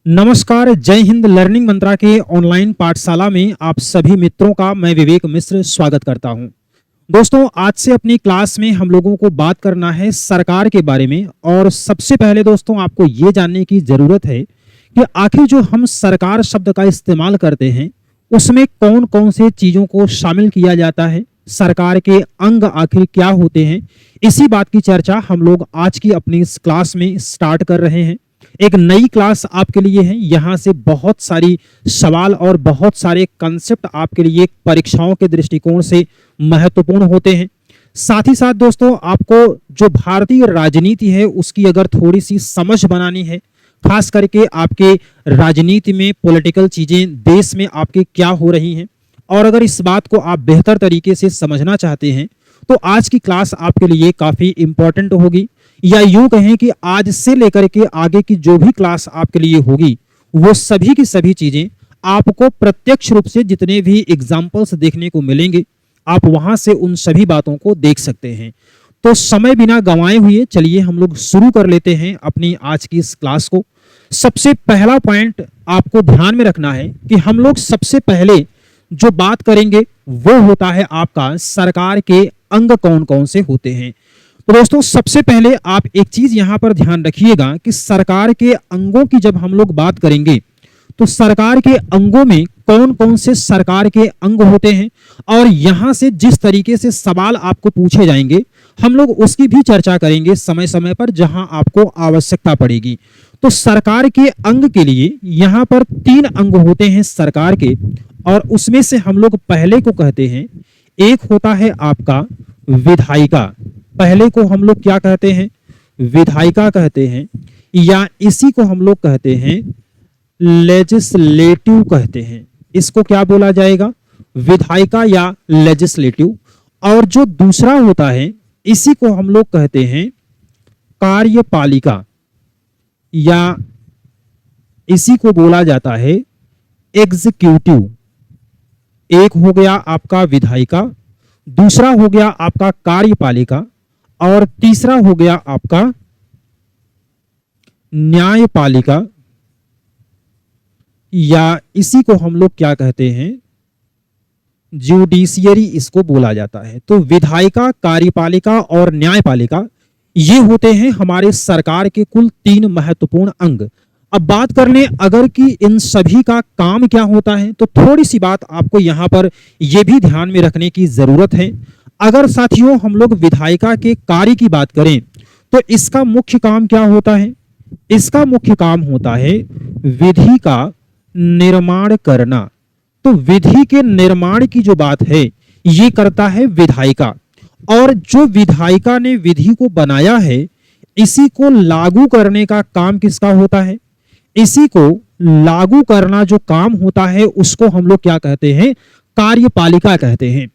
नमस्कार, जय हिंद। लर्निंग मंत्रा के ऑनलाइन पाठशाला में आप सभी मित्रों का मैं विवेक मिश्र स्वागत करता हूं। दोस्तों, आज से अपनी क्लास में हम लोगों को बात करना है सरकार के बारे में। और सबसे पहले दोस्तों, आपको ये जानने की जरूरत है कि आखिर जो हम सरकार शब्द का इस्तेमाल करते हैं उसमें कौन कौन से चीजों को शामिल किया जाता है, सरकार के अंग आखिर क्या होते हैं। इसी बात की चर्चा हम लोग आज की अपनी इस क्लास में स्टार्ट कर रहे हैं। एक नई क्लास आपके लिए है। यहाँ से बहुत सारी सवाल और बहुत सारे कंसेप्ट आपके लिए परीक्षाओं के दृष्टिकोण से महत्वपूर्ण होते हैं। साथ ही साथ दोस्तों, आपको जो भारतीय राजनीति है उसकी अगर थोड़ी सी समझ बनानी है, खास करके आपके राजनीति में पॉलिटिकल चीजें देश में आपके क्या हो रही हैं, और अगर इस बात को आप बेहतर तरीके से समझना चाहते हैं तो आज की क्लास आपके लिए काफी इंपॉर्टेंट होगी। या यूं कहें कि आज से लेकर के आगे की जो भी क्लास आपके लिए होगी वो सभी की सभी चीजें आपको प्रत्यक्ष रूप से जितने भी एग्जाम्पल्स देखने को मिलेंगे आप वहां से उन सभी बातों को देख सकते हैं। तो समय बिना गंवाए हुए चलिए हम लोग शुरू कर लेते हैं अपनी आज की इस क्लास को। सबसे पहला पॉइंट आपको ध्यान में रखना है कि हम लोग सबसे पहले जो बात करेंगे वो होता है आपका सरकार के अंग कौन कौन से होते हैं। तो दोस्तों, सबसे पहले आप एक चीज यहां पर ध्यान रखिएगा कि सरकार के अंगों की जब हम लोग बात करेंगे तो सरकार के अंगों में कौन कौन से सरकार के अंग होते हैं, और यहां से जिस तरीके से सवाल आपको पूछे जाएंगे हम लोग उसकी भी चर्चा करेंगे समय समय पर जहां आपको आवश्यकता पड़ेगी। तो सरकार के अंग के लिए यहां पर 3 अंग होते हैं सरकार के, और उसमें से हम लोग पहले को कहते हैं, एक होता है आपका विधायिका। पहले को हम लोग क्या कहते हैं? विधायिका कहते हैं, या इसी को हम लोग कहते हैं लेजिस्लेटिव कहते हैं। इसको क्या बोला जाएगा? विधायिका या लेजिस्लेटिव। और जो दूसरा होता है इसी को हम लोग कहते हैं कार्यपालिका, या इसी को बोला जाता है एग्जीक्यूटिव। एक हो गया आपका विधायिका, दूसरा हो गया आपका कार्यपालिका, और तीसरा हो गया आपका न्यायपालिका, या इसी को हम लोग क्या कहते हैं? जुडिशियरी इसको बोला जाता है। तो विधायिका, कार्यपालिका और न्यायपालिका ये होते हैं हमारे सरकार के कुल 3 महत्वपूर्ण अंग। अब बात कर लें अगर कि इन सभी का काम क्या होता है, तो थोड़ी सी बात आपको यहां पर यह भी ध्यान में रखने की जरूरत है। अगर साथियों हम लोग विधायिका के कार्य की बात करें तो इसका मुख्य काम क्या होता है? इसका मुख्य काम होता है विधि का निर्माण करना। तो विधि के निर्माण की जो बात है ये करता है विधायिका, और जो विधायिका ने विधि को बनाया है इसी को लागू करने का काम किसका होता है? इसी को लागू करना जो काम होता है उसको हम लोग क्या कहते हैं? कार्यपालिका कहते हैं।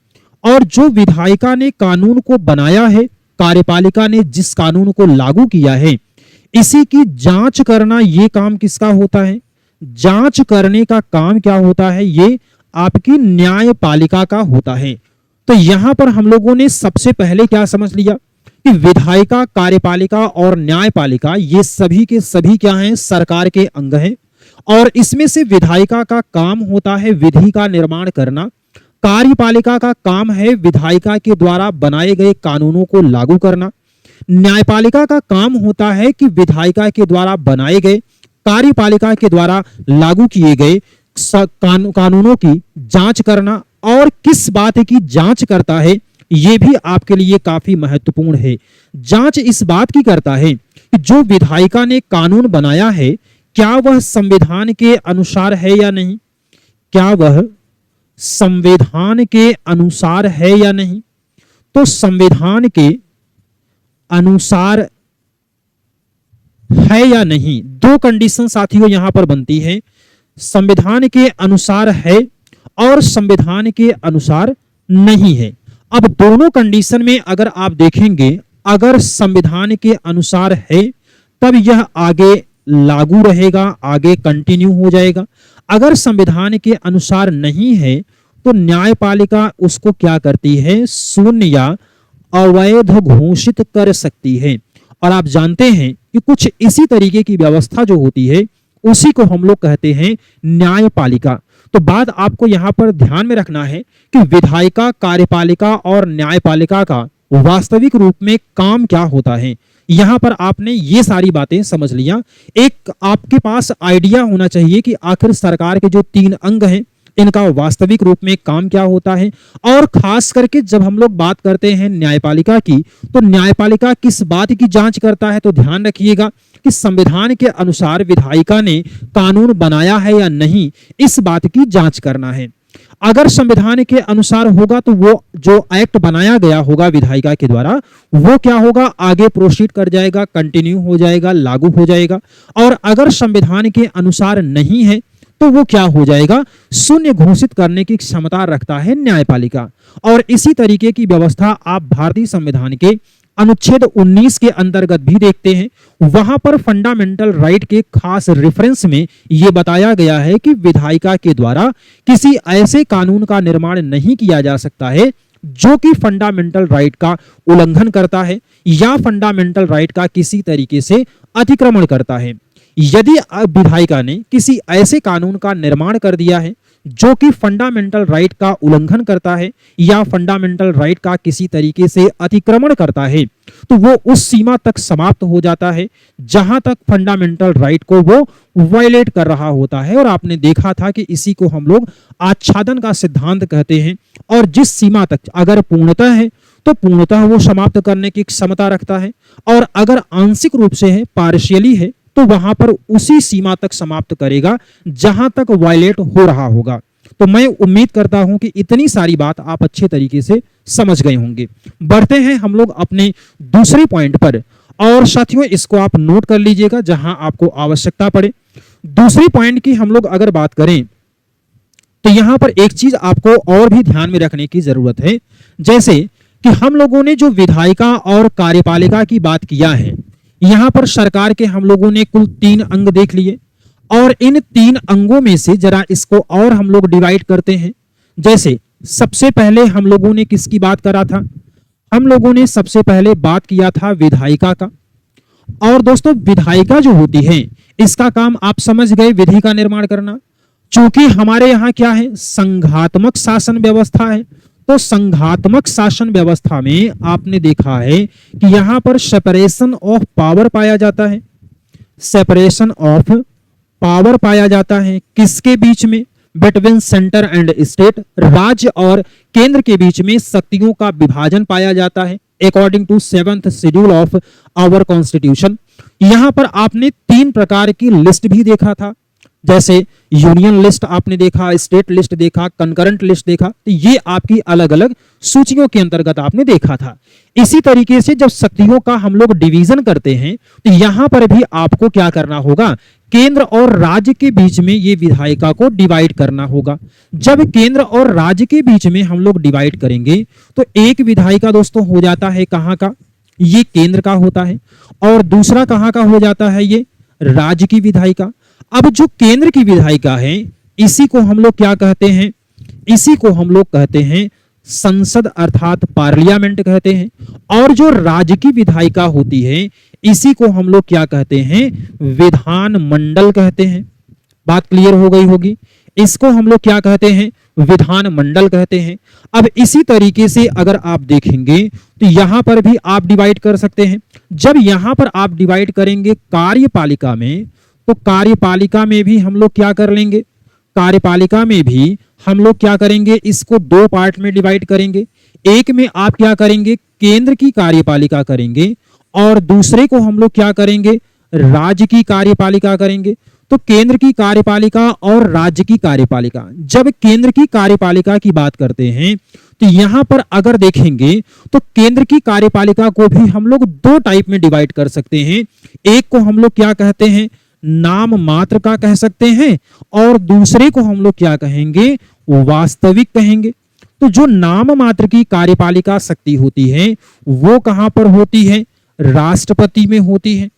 और जो विधायिका ने कानून को बनाया है, कार्यपालिका ने जिस कानून को लागू किया है, इसी की जांच करना ये काम किसका होता है? जांच करने का काम क्या होता है? ये आपकी न्यायपालिका का होता है। तो यहां पर हम लोगों ने सबसे पहले क्या समझ लिया कि विधायिका, कार्यपालिका और न्यायपालिका ये सभी के सभी क्या हैं? सरकार के अंग हैं। और इसमें से विधायिका का काम होता है विधि का निर्माण करना, कार्यपालिका का काम है विधायिका के द्वारा बनाए गए कानूनों को लागू करना, न्यायपालिका का काम होता है कि विधायिका के द्वारा बनाए गए, कार्यपालिका के द्वारा लागू किए गए कानूनों की जांच करना। और किस बात की जांच करता है यह भी आपके लिए काफी महत्वपूर्ण है। जांच इस बात की करता है कि जो विधायिका ने कानून बनाया है क्या वह संविधान के अनुसार है या नहीं, क्या वह संविधान के अनुसार है या नहीं। तो संविधान के अनुसार है या नहीं, 2 कंडीशन साथियों यहां पर बनती है। संविधान के अनुसार है और संविधान के अनुसार नहीं है। अब दोनों कंडीशन में अगर आप देखेंगे, अगर संविधान के अनुसार है तब यह आगे लागू रहेगा, आगे कंटिन्यू हो जाएगा। अगर संविधान के अनुसार नहीं है तो न्यायपालिका उसको क्या करती है? शून्य या अवैध घोषित कर सकती है। और आप जानते हैं कि कुछ इसी तरीके की व्यवस्था जो होती है उसी को हम लोग कहते हैं न्यायपालिका। तो बात आपको यहां पर ध्यान में रखना है कि विधायिका, कार्यपालिका और न्यायपालिका का वास्तविक रूप में काम क्या होता है। यहां पर आपने ये सारी बातें समझ लिया। एक आपके पास आइडिया होना चाहिए कि आखिर सरकार के जो 3 अंग हैं इनका वास्तविक रूप में काम क्या होता है। और खास करके जब हम लोग बात करते हैं न्यायपालिका की, तो न्यायपालिका किस बात की जांच करता है, तो ध्यान रखिएगा कि संविधान के अनुसार विधायिका ने कानून बनाया है या नहीं, इस बात की जांच करना है। अगर संविधान के अनुसार होगा तो वो जो एक्ट बनाया गया होगा विधायिका के द्वारा, वो क्या होगा, आगे प्रोसीड कर जाएगा, कंटिन्यू हो जाएगा, लागू हो जाएगा। और अगर संविधान के अनुसार नहीं है तो वो क्या हो जाएगा, शून्य घोषित करने की क्षमता रखता है न्यायपालिका। और इसी तरीके की व्यवस्था आप भारतीय संविधान के अनुच्छेद 19 के अंतर्गत भी देखते हैं। वहां पर फंडामेंटल राइट के खास रेफरेंस में यह बताया गया है कि विधायिका के द्वारा किसी ऐसे कानून का निर्माण नहीं किया जा सकता है जो कि फंडामेंटल राइट का उल्लंघन करता है या फंडामेंटल राइट का किसी तरीके से अतिक्रमण करता है। यदि विधायिका ने किसी ऐसे कानून का निर्माण कर दिया है जो कि फंडामेंटल राइट का उल्लंघन करता है या फंडामेंटल राइट का किसी तरीके से अतिक्रमण करता है, तो वो उस सीमा तक समाप्त हो जाता है जहां तक फंडामेंटल राइट को वो वायलेट कर रहा होता है। और आपने देखा था कि इसी को हम लोग आच्छादन का सिद्धांत कहते हैं। और जिस सीमा तक अगर पूर्णतः है तो पूर्णतः वो समाप्त करने की क्षमता रखता है, और अगर आंशिक रूप से है, पार्शियली है, तो वहां पर उसी सीमा तक समाप्त करेगा जहां तक वायलेट हो रहा होगा। तो मैं उम्मीद करता हूं कि इतनी सारी बात आप अच्छे तरीके से समझ गए होंगे। बढ़ते हैं हम लोग अपने दूसरे पॉइंट पर, और साथियों इसको आप नोट कर लीजिएगा जहां आपको आवश्यकता पड़े। दूसरे पॉइंट की हम लोग अगर बात करें तो यहां पर एक चीज आपको और भी ध्यान में रखने की जरूरत है, जैसे कि हम लोगों ने जो विधायिका और कार्यपालिका की बात किया है, यहां पर सरकार के हम लोगों ने कुल 3 अंग देख लिए, और इन 3 अंगों में से जरा इसको और हम लोग डिवाइड करते हैं। जैसे सबसे पहले हम लोगों ने किसकी बात करा था, हम लोगों ने सबसे पहले बात किया था विधायिका का। और दोस्तों विधायिका जो होती है इसका काम आप समझ गए, विधि का निर्माण करना। चूंकि हमारे यहाँ क्या है, संघात्मक शासन व्यवस्था है, तो संघात्मक शासन व्यवस्था में आपने देखा है कि यहां पर सेपरेशन ऑफ पावर पाया जाता है। सेपरेशन ऑफ पावर पाया जाता है किसके बीच में, बिटवीन सेंटर एंड स्टेट, राज्य और केंद्र के बीच में शक्तियों का विभाजन पाया जाता है according to 7th schedule of our constitution. यहां पर आपने 3 प्रकार की लिस्ट भी देखा था, जैसे यूनियन लिस्ट आपने देखा, स्टेट लिस्ट देखा, कंकरेंट लिस्ट देखा। तो ये आपकी अलग अलग सूचियों के अंतर्गत आपने देखा था। इसी तरीके से जब शक्तियों का हम लोग डिवीजन करते हैं तो यहां पर भी आपको क्या करना होगा, केंद्र और राज्य के बीच में ये विधायिका को डिवाइड करना होगा। जब केंद्र और राज्य के बीच में हम लोग डिवाइड करेंगे तो एक विधायिका दोस्तों हो जाता है कहां का, ये केंद्र का होता है, और दूसरा कहां का हो जाता है, ये राज्य की विधायिका। अब जो केंद्र की विधायिका है इसी को हम लोग क्या कहते हैं, इसी को हम लोग कहते हैं संसद अर्थात पार्लियामेंट कहते हैं। और जो राज्य की विधायिका होती है इसी को हम लोग क्या कहते हैं, विधान मंडल कहते हैं। बात क्लियर हो गई होगी, इसको हम लोग क्या कहते हैं, विधान मंडल कहते हैं। अब इसी तरीके से अगर आप देखेंगे तो यहां पर भी आप डिवाइड कर सकते हैं। जब यहां पर आप डिवाइड करेंगे कार्यपालिका में, तो कार्यपालिका में भी हम लोग क्या कर लेंगे, कार्यपालिका में भी हम लोग क्या करेंगे, इसको 2 पार्ट में डिवाइड करेंगे। एक में आप क्या करेंगे, केंद्र की कार्यपालिका करेंगे, और दूसरे को हम लोग क्या करेंगे, राज्य की कार्यपालिका करेंगे। तो केंद्र की कार्यपालिका और राज्य की कार्यपालिका, जब केंद्र की कार्यपालिका की बात करते हैं तो यहां पर अगर देखेंगे तो केंद्र की कार्यपालिका को भी हम लोग 2 टाइप में डिवाइड कर सकते हैं। एक को हम लोग क्या कहते हैं, नाम मात्र का कह सकते हैं, और दूसरे को हम लोग क्या कहेंगे, वास्तविक कहेंगे। तो जो नाम मात्र की कार्यपालिका शक्ति होती है वो कहां पर होती है, राष्ट्रपति में होती है,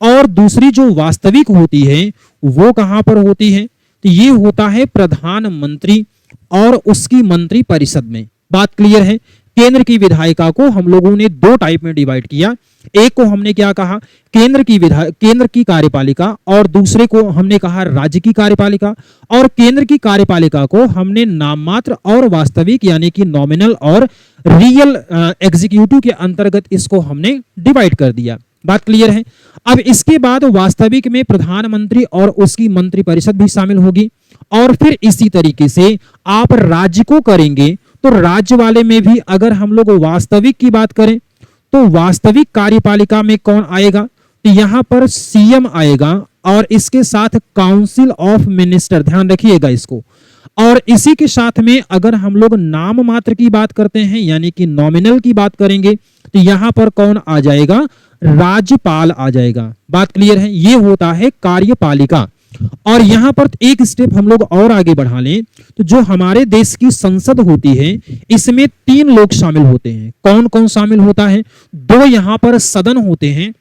और दूसरी जो वास्तविक होती है वो कहां पर होती है, तो ये होता है प्रधानमंत्री और उसकी मंत्री परिषद में। बात क्लियर है। केंद्र की विधायिका को हम लोगों ने 2 टाइप में डिवाइड किया, एक को हमने क्या कहा, केंद्र की कार्यपालिका, और दूसरे को हमने कहा राज्य की कार्यपालिका। और केंद्र की कार्यपालिका को हमने नाममात्र और वास्तविक यानी कि नॉमिनल और रियल एग्जीक्यूटिव के अंतर्गत इसको हमने डिवाइड कर दिया। बात क्लियर है। अब इसके बाद वास्तविक में प्रधानमंत्री और उसकी मंत्रिपरिषद भी शामिल होगी। और फिर इसी तरीके से आप राज्य को करेंगे तो राज्य वाले में भी अगर हम लोग वास्तविक की बात करें तो वास्तविक कार्यपालिका में कौन आएगा, तो यहां पर सीएम आएगा और इसके साथ काउंसिल ऑफ मिनिस्टर, ध्यान रखिएगा इसको। और इसी के साथ में अगर हम लोग नाम मात्र की बात करते हैं यानी कि नॉमिनल की बात करेंगे तो यहां पर कौन आ जाएगा, राज्यपाल आ जाएगा। बात क्लियर है। ये होता है कार्यपालिका। और यहां पर एक स्टेप हम लोग और आगे बढ़ा लें तो जो हमारे देश की संसद होती है इसमें 3 लोग शामिल होते हैं। कौन कौन शामिल होता है, 2 यहां पर सदन होते हैं।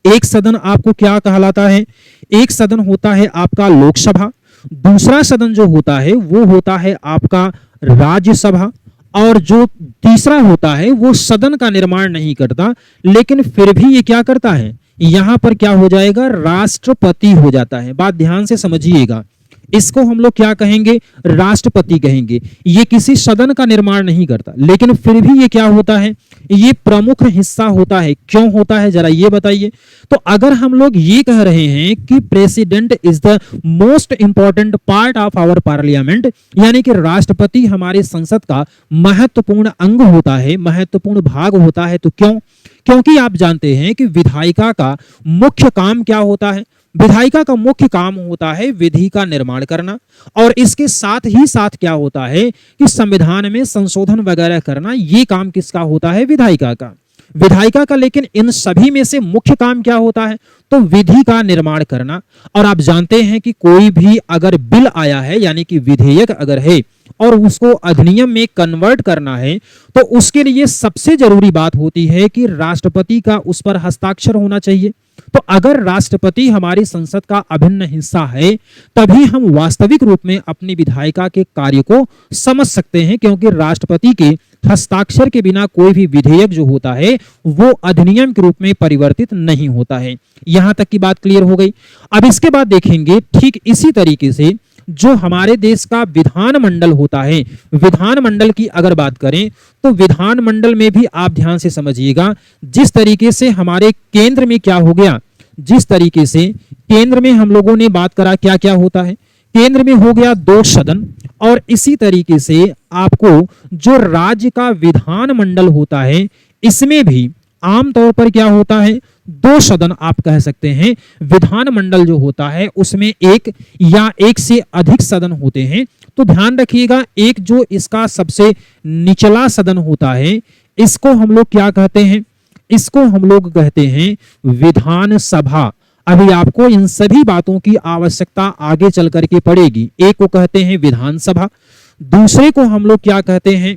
एक सदन आपको क्या कहलाता है, एक सदन होता है आपका लोकसभा, दूसरा सदन जो होता है वो होता है आपका राज्यसभा, और जो तीसरा होता है वो सदन का निर्माण नहीं करता लेकिन फिर भी ये क्या करता है, यहां पर क्या हो जाएगा, राष्ट्रपति हो जाता है। बात ध्यान से समझिएगा, इसको हम लोग क्या कहेंगे, राष्ट्रपति कहेंगे। ये किसी सदन का निर्माण नहीं करता लेकिन फिर भी ये क्या होता है, ये प्रमुख हिस्सा होता है। क्यों होता है जरा ये बताइए। तो अगर हम लोग ये कह रहे हैं कि president is the most important part of our parliament, यानी कि राष्ट्रपति हमारे संसद का महत्वपूर्ण अंग होता है, महत्वपूर्ण भाग होता है। तो क्यों, क्योंकि आप जानते हैं कि विधायिका का मुख्य काम क्या होता है, विधायिका का मुख्य काम होता है विधि का निर्माण करना, और इसके साथ ही साथ क्या होता है कि संविधान में संशोधन वगैरह करना। ये काम किसका होता है, विधायिका का, विधायिका का। लेकिन इन सभी में से मुख्य काम क्या होता है, तो विधि का निर्माण करना। और आप जानते हैं कि कोई भी अगर बिल आया है यानी कि विधेयक अगर है और उसको अधिनियम में कन्वर्ट करना है तो उसके लिए सबसे जरूरी बात होती है कि राष्ट्रपति का उस पर हस्ताक्षर होना चाहिए। तो अगर राष्ट्रपति हमारी संसद का अभिन्न हिस्सा है तभी हम वास्तविक रूप में अपनी विधायिका के कार्य को समझ सकते हैं, क्योंकि राष्ट्रपति के हस्ताक्षर के बिना कोई भी विधेयक जो होता है वो अधिनियम के रूप में परिवर्तित नहीं होता है। यहां तक की बात क्लियर हो गई। अब इसके बाद देखेंगे ठीक इसी तरीके से जो हमारे देश का विधानमंडल होता है, विधानमंडल की अगर बात करें तो विधानमंडल में भी आप ध्यान से समझिएगा, जिस तरीके से हमारे केंद्र में क्या हो गया, जिस तरीके से केंद्र में हम लोगों ने बात करा क्या क्या होता है, केंद्र में हो गया 2 सदन, और इसी तरीके से आपको जो राज्य का विधानमंडल होता है इसमें भी आमतौर पर क्या होता है, 2 सदन आप कह सकते हैं। विधानमंडल जो होता है उसमें एक या एक से अधिक सदन होते हैं। तो ध्यान रखिएगा, एक जो इसका सबसे निचला सदन होता है इसको हम लोग क्या कहते हैं, इसको हम लोग कहते हैं विधानसभा। अभी आपको इन सभी बातों की आवश्यकता आगे चल करके पड़ेगी। एक को कहते हैं विधानसभा, दूसरे को हम लोग क्या कहते हैं,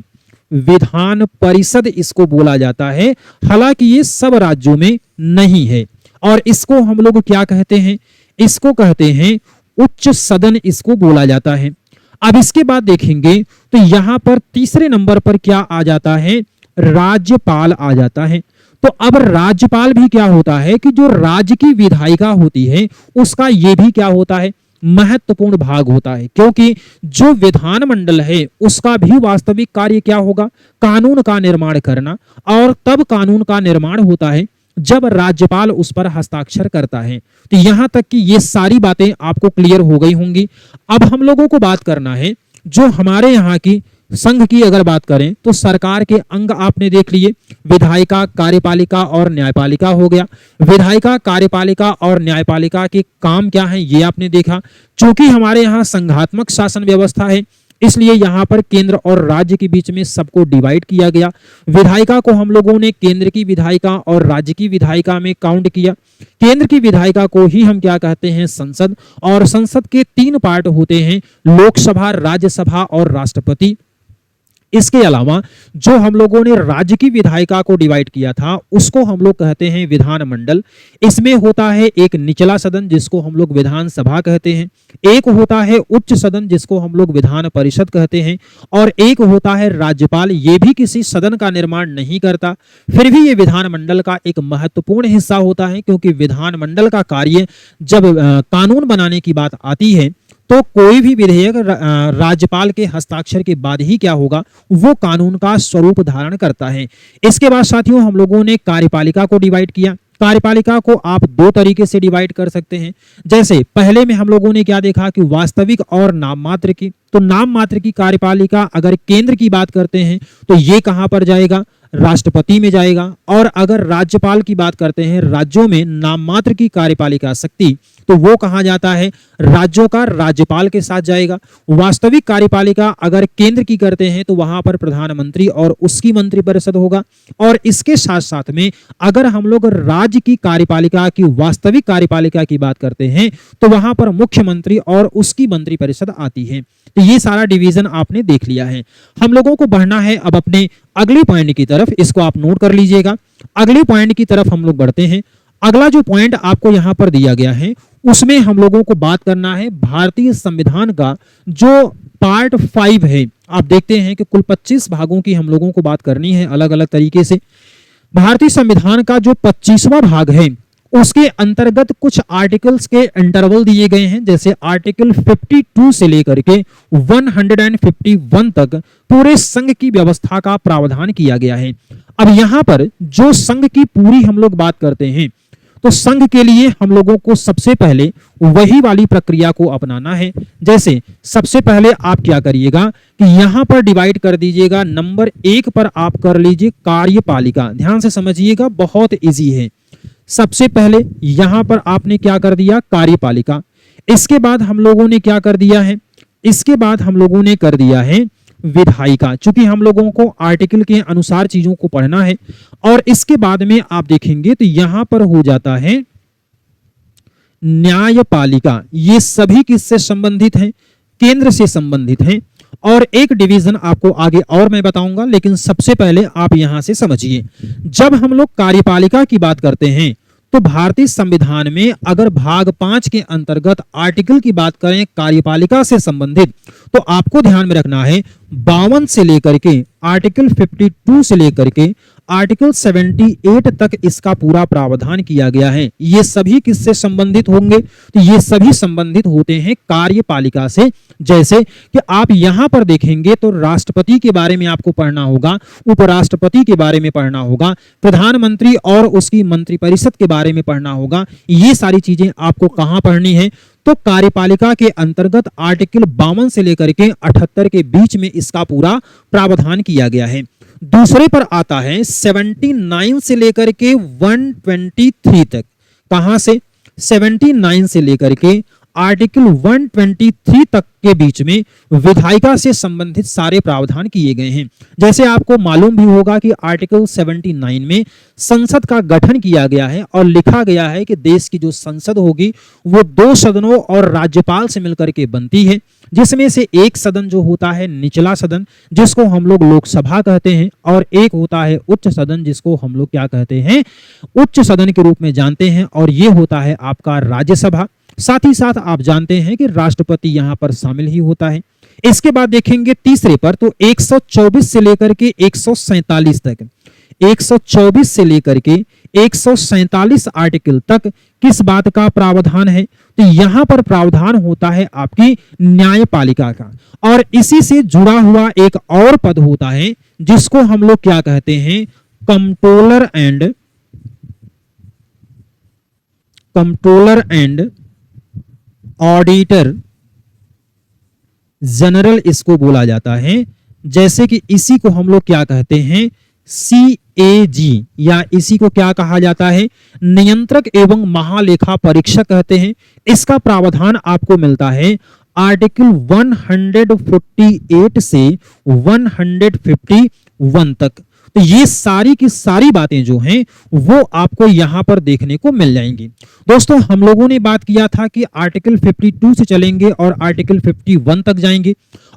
विधान परिषद इसको बोला जाता है। हालांकि ये सब राज्यों में नहीं है। और इसको हम लोग क्या कहते हैं, इसको कहते हैं उच्च सदन, इसको बोला जाता है। अब इसके बाद देखेंगे तो यहां पर तीसरे नंबर पर क्या आ जाता है, राज्यपाल आ जाता है। तो अब राज्यपाल भी क्या होता है कि जो राज्य की विधायिका होती है उसका ये भी क्या होता है, महत्वपूर्ण भाग होता है। क्योंकि जो विधानमंडल है उसका भी वास्तविक कार्य क्या होगा, कानून का निर्माण करना, और तब कानून का निर्माण होता है जब राज्यपाल उस पर हस्ताक्षर करता है। तो यहां तक कि ये सारी बातें आपको क्लियर हो गई होंगी। अब हम लोगों को बात करना है जो हमारे यहाँ की संघ की अगर बात करें तो सरकार के अंग आपने देख लिए, विधायिका, कार्यपालिका और न्यायपालिका हो गया। विधायिका, कार्यपालिका और न्यायपालिका के काम क्या हैं ये आपने देखा। चूंकि हमारे यहाँ संघात्मक शासन व्यवस्था है इसलिए यहाँ पर केंद्र और राज्य के बीच में सबको डिवाइड किया गया। विधायिका को हम लोगों ने केंद्र की विधायिका और राज्य की विधायिका में काउंट किया। केंद्र की विधायिका को ही हम क्या कहते हैं, संसद, और संसद के 3 पार्ट होते हैं, लोकसभा, राज्यसभा और राष्ट्रपति। इसके अलावा जो हम लोगों ने राज्य की विधायिका को डिवाइड किया था उसको हम लोग कहते हैं विधानमंडल। इसमें होता है एक निचला सदन जिसको हम लोग विधानसभा कहते हैं, एक होता है उच्च सदन जिसको हम लोग विधान परिषद कहते हैं, और एक होता है राज्यपाल। ये भी किसी सदन का निर्माण नहीं करता, फिर भी ये विधानमंडल का एक महत्वपूर्ण हिस्सा होता है, क्योंकि विधानमंडल का कार्य जब कानून बनाने की बात आती है तो कोई भी विधेयक राज्यपाल के हस्ताक्षर के बाद ही क्या होगा, वो कानून का स्वरूप धारण करता है। इसके बाद साथियों हम लोगों ने कार्यपालिका को डिवाइड किया। कार्यपालिका को आप दो तरीके से डिवाइड कर सकते हैं। जैसे पहले में हम लोगों ने क्या देखा कि वास्तविक और नाम मात्र की। तो नाम मात्र की कार्यपालिका अगर केंद्र की बात करते हैं तो ये कहां पर जाएगा, राष्ट्रपति में जाएगा। और अगर राज्यपाल की बात करते हैं, राज्यों में नाम मात्र की कार्यपालिका शक्ति, तो वो कहां जाता है, राज्यों का राज्यपाल के साथ जाएगा। वास्तविक कार्यपालिका अगर केंद्र की करते हैं तो वहां पर प्रधानमंत्री और उसकी मंत्रिपरिषद होगा। और इसके साथ साथ में अगर हम लोग राज्य की कार्यपालिका की, वास्तविक कार्यपालिका की बात करते हैं तो वहां पर मुख्यमंत्री और उसकी मंत्रिपरिषद आती है। तो ये सारा डिवीजन आपने देख लिया है। हम लोगों को बढ़ना है अब अपने अगले पॉइंट की तरफ, इसको आप नोट कर लीजिएगा। अगले पॉइंट की तरफ हम लोग बढ़ते हैं। अगला जो पॉइंट आपको यहां पर दिया गया है उसमें हम लोगों को बात करना है भारतीय संविधान का जो पार्ट 5 है। आप देखते हैं कि कुल 25 भागों की हम लोगों को बात करनी है अलग अलग तरीके से। भारतीय संविधान का जो 25वां भाग है उसके अंतर्गत कुछ आर्टिकल्स के इंटरवल दिए गए हैं। जैसे आर्टिकल 52 से लेकर के 151 तक पूरे संघ की व्यवस्था का प्रावधान किया गया है। अब यहां पर जो संघ की पूरी हम लोग बात करते हैं तो संघ के लिए हम लोगों को सबसे पहले वही वाली प्रक्रिया को अपनाना है। जैसे सबसे पहले आप क्या करिएगा कि यहां पर डिवाइड कर दीजिएगा। नंबर 1 पर आप कर लीजिए कार्यपालिका। ध्यान से समझिएगा, बहुत इजी है। सबसे पहले यहां पर आपने क्या कर दिया, कार्यपालिका। इसके बाद हम लोगों ने क्या कर दिया है, इसके बाद हम लोगों ने कर दिया है विधायिका। चूंकि हम लोगों को आर्टिकल के अनुसार चीजों को पढ़ना है। और इसके बाद में आप देखेंगे तो यहां पर हो जाता है न्यायपालिका। ये सभी किससे संबंधित हैं, केंद्र से संबंधित हैं। और एक डिवीजन आपको आगे और मैं बताऊंगा, लेकिन सबसे पहले आप यहां से समझिए। जब हम लोग कार्यपालिका की बात करते हैं तो भारतीय संविधान में अगर भाग 5 के अंतर्गत आर्टिकल की बात करें कार्यपालिका से संबंधित, तो आपको ध्यान में रखना है 52 से लेकर के आर्टिकल 52 से लेकर के आर्टिकल 78 तक इसका पूरा प्रावधान किया गया है। ये सभी किससे संबंधित होंगे, तो ये सभी संबंधित होते हैं कार्यपालिका से। जैसे कि आप यहां पर देखेंगे तो राष्ट्रपति के बारे में आपको पढ़ना होगा, उपराष्ट्रपति के बारे में पढ़ना होगा, प्रधानमंत्री और उसकी मंत्रिपरिषद के बारे में पढ़ना होगा। ये सारी चीजें आपको कहां पढ़नी है, तो कार्यपालिका के अंतर्गत आर्टिकल 52 से लेकर के 78 के बीच में इसका पूरा प्रावधान किया गया है। दूसरे पर आता है 79 से लेकर के 123 तक। कहां से, 79 से लेकर के आर्टिकल 123 तक के बीच में विधायिका से संबंधित सारे प्रावधान किए गए हैं। जैसे आपको मालूम भी होगा कि आर्टिकल 79 में संसद का गठन किया गया है और लिखा गया है कि देश की जो संसद होगी वो 2 सदनों और राज्यपाल से मिलकर के बनती है, जिसमें से एक सदन जो होता है निचला सदन जिसको हम लोग लोकसभा कहते हैं, और एक होता है उच्च सदन जिसको हम लोग क्या कहते हैं, उच्च सदन के रूप में जानते हैं, और ये होता है आपका राज्यसभा। साथ ही साथ आप जानते हैं कि राष्ट्रपति यहां पर शामिल ही होता है। इसके बाद देखेंगे तीसरे पर तो 124 से लेकर के 147 तक, 124 से लेकर के 147 आर्टिकल तक किस बात का प्रावधान है, तो यहां पर प्रावधान होता है आपकी न्यायपालिका का। और इसी से जुड़ा हुआ एक और पद होता है जिसको हम लोग क्या कहते हैं, कंट्रोलर एंड ऑडिटर जनरल इसको बोला जाता है। जैसे कि इसी को हम लोग क्या कहते हैं, CAG, या इसी को क्या कहा जाता है, नियंत्रक एवं महालेखा परीक्षक कहते हैं। इसका प्रावधान आपको मिलता है आर्टिकल 148 से 151 तक। तो ये सारी की सारी बातें जो हैं वो आपको यहां पर देखने को मिल जाएंगी। दोस्तों हम लोगों ने बात किया था कि आर्टिकल 52 से चलेंगे और आर्टिकल 51 तक जाएंगे,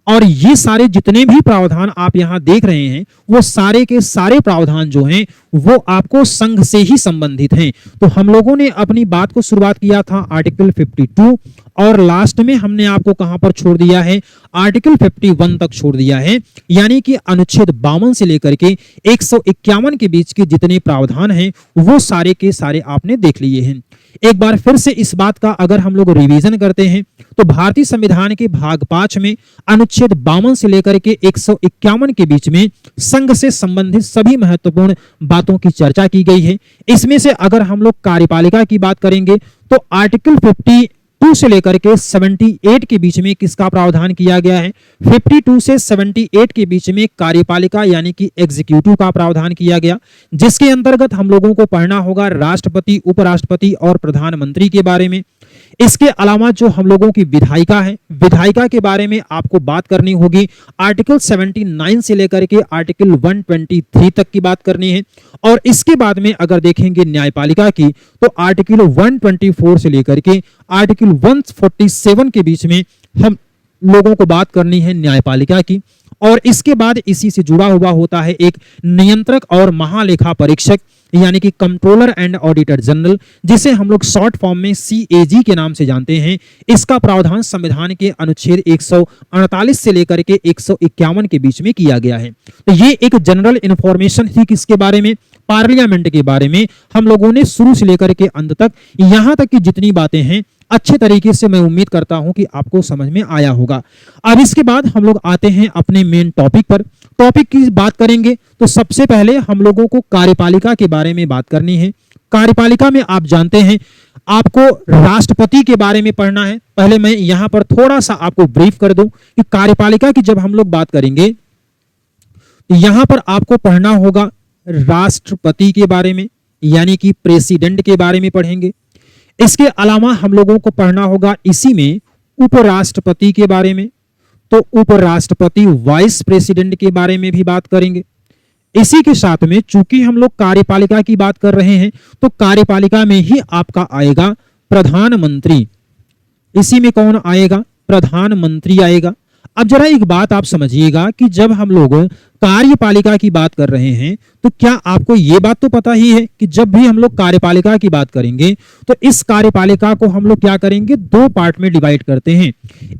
और ये सारे जितने भी प्रावधान आप यहां देख रहे हैं वो सारे के सारे प्रावधान जो हैं वो आपको संघ से ही संबंधित हैं। तो हम लोगों ने अपनी बात को शुरुआत किया था आर्टिकल 52 और लास्ट में हमने आपको कहां पर छोड़ दिया है, आर्टिकल 51 तक छोड़ दिया है। यानी कि अनुच्छेद 52 से लेकर के 151 के बीच के जितने प्रावधान हैं वो सारे के सारे आपने देख लिए हैं। एक बार फिर से इस बात का अगर हम लोग रिवीजन करते हैं तो भारतीय संविधान के भाग 5 में अनुच्छेद 52 से लेकर के 151 के बीच में संघ से संबंधित सभी महत्वपूर्ण बातों की चर्चा की गई है। इसमें से अगर हम लोग कार्यपालिका की बात करेंगे तो आर्टिकल 52 से लेकर के 78 के बीच में किसका प्रावधान किया गया है, 52 से 78 के बीच में कार्यपालिका यानी कि एग्जीक्यूटिव का प्रावधान किया गया, जिसके अंतर्गत हम लोगों को पढ़ना होगा राष्ट्रपति, उपराष्ट्रपति और प्रधानमंत्री के बारे में। इसके अलावा जो हम लोगों की विधायिका है, विधायिका के बारे में आपको बात करनी होगी, आर्टिकल 79 से लेकर के आर्टिकल 123 तक की बात करनी है। और इसके बाद में अगर देखेंगे न्यायपालिका की तो आर्टिकल 124 से लेकर के आर्टिकल 147 के बीच में हम लोगों को बात करनी है न्यायपालिका की। और इसके बाद इसी से जुड़ा हुआ होता है एक नियंत्रक और महालेखा परीक्षक यानी कि कंट्रोलर एंड ऑडिटर जनरल, जिसे हम लोग शॉर्ट फॉर्म में CAG के नाम से जानते हैं। इसका प्रावधान संविधान के अनुच्छेद 148 से लेकर के 151 के बीच में किया गया है। तो ये एक जनरल इंफॉर्मेशन थी किसके बारे में, पार्लियामेंट के बारे में। हम लोगों ने शुरू से लेकर के अंत तक यहां तक की जितनी बातें हैं अच्छे तरीके से मैं उम्मीद करता हूं कि आपको समझ में आया होगा। अब इसके बाद हम लोग आते हैं अपने मेन टॉपिक पर। टॉपिक की बात करेंगे तो सबसे पहले हम लोगों को कार्यपालिका के बारे में बात करनी है। कार्यपालिका में आप जानते हैं आपको राष्ट्रपति के बारे में पढ़ना है। पहले मैं यहां पर थोड़ा सा आपको ब्रीफ कर दूं कि कार्यपालिका की जब हम लोग बात करेंगे तो यहां पर आपको पढ़ना होगा राष्ट्रपति के बारे में यानी कि प्रेसिडेंट के बारे में पढ़ेंगे। इसके अलावा हम लोगों को पढ़ना होगा इसी में उपराष्ट्रपति के बारे में, तो उपराष्ट्रपति वाइस प्रेसिडेंट के बारे में भी बात करेंगे। इसी के साथ में चूंकि हम लोग कार्यपालिका की बात कर रहे हैं तो कार्यपालिका में ही आपका आएगा प्रधानमंत्री। इसी में कौन आएगा, प्रधानमंत्री आएगा। अब जरा एक बात आप समझिएगा कि जब हम लोग कार्यपालिका की बात कर रहे हैं तो क्या आपको ये बात तो पता ही है कि जब भी हम लोग कार्यपालिका की बात करेंगे तो इस कार्यपालिका को हम लोग क्या करेंगे, दो पार्ट में डिवाइड करते हैं।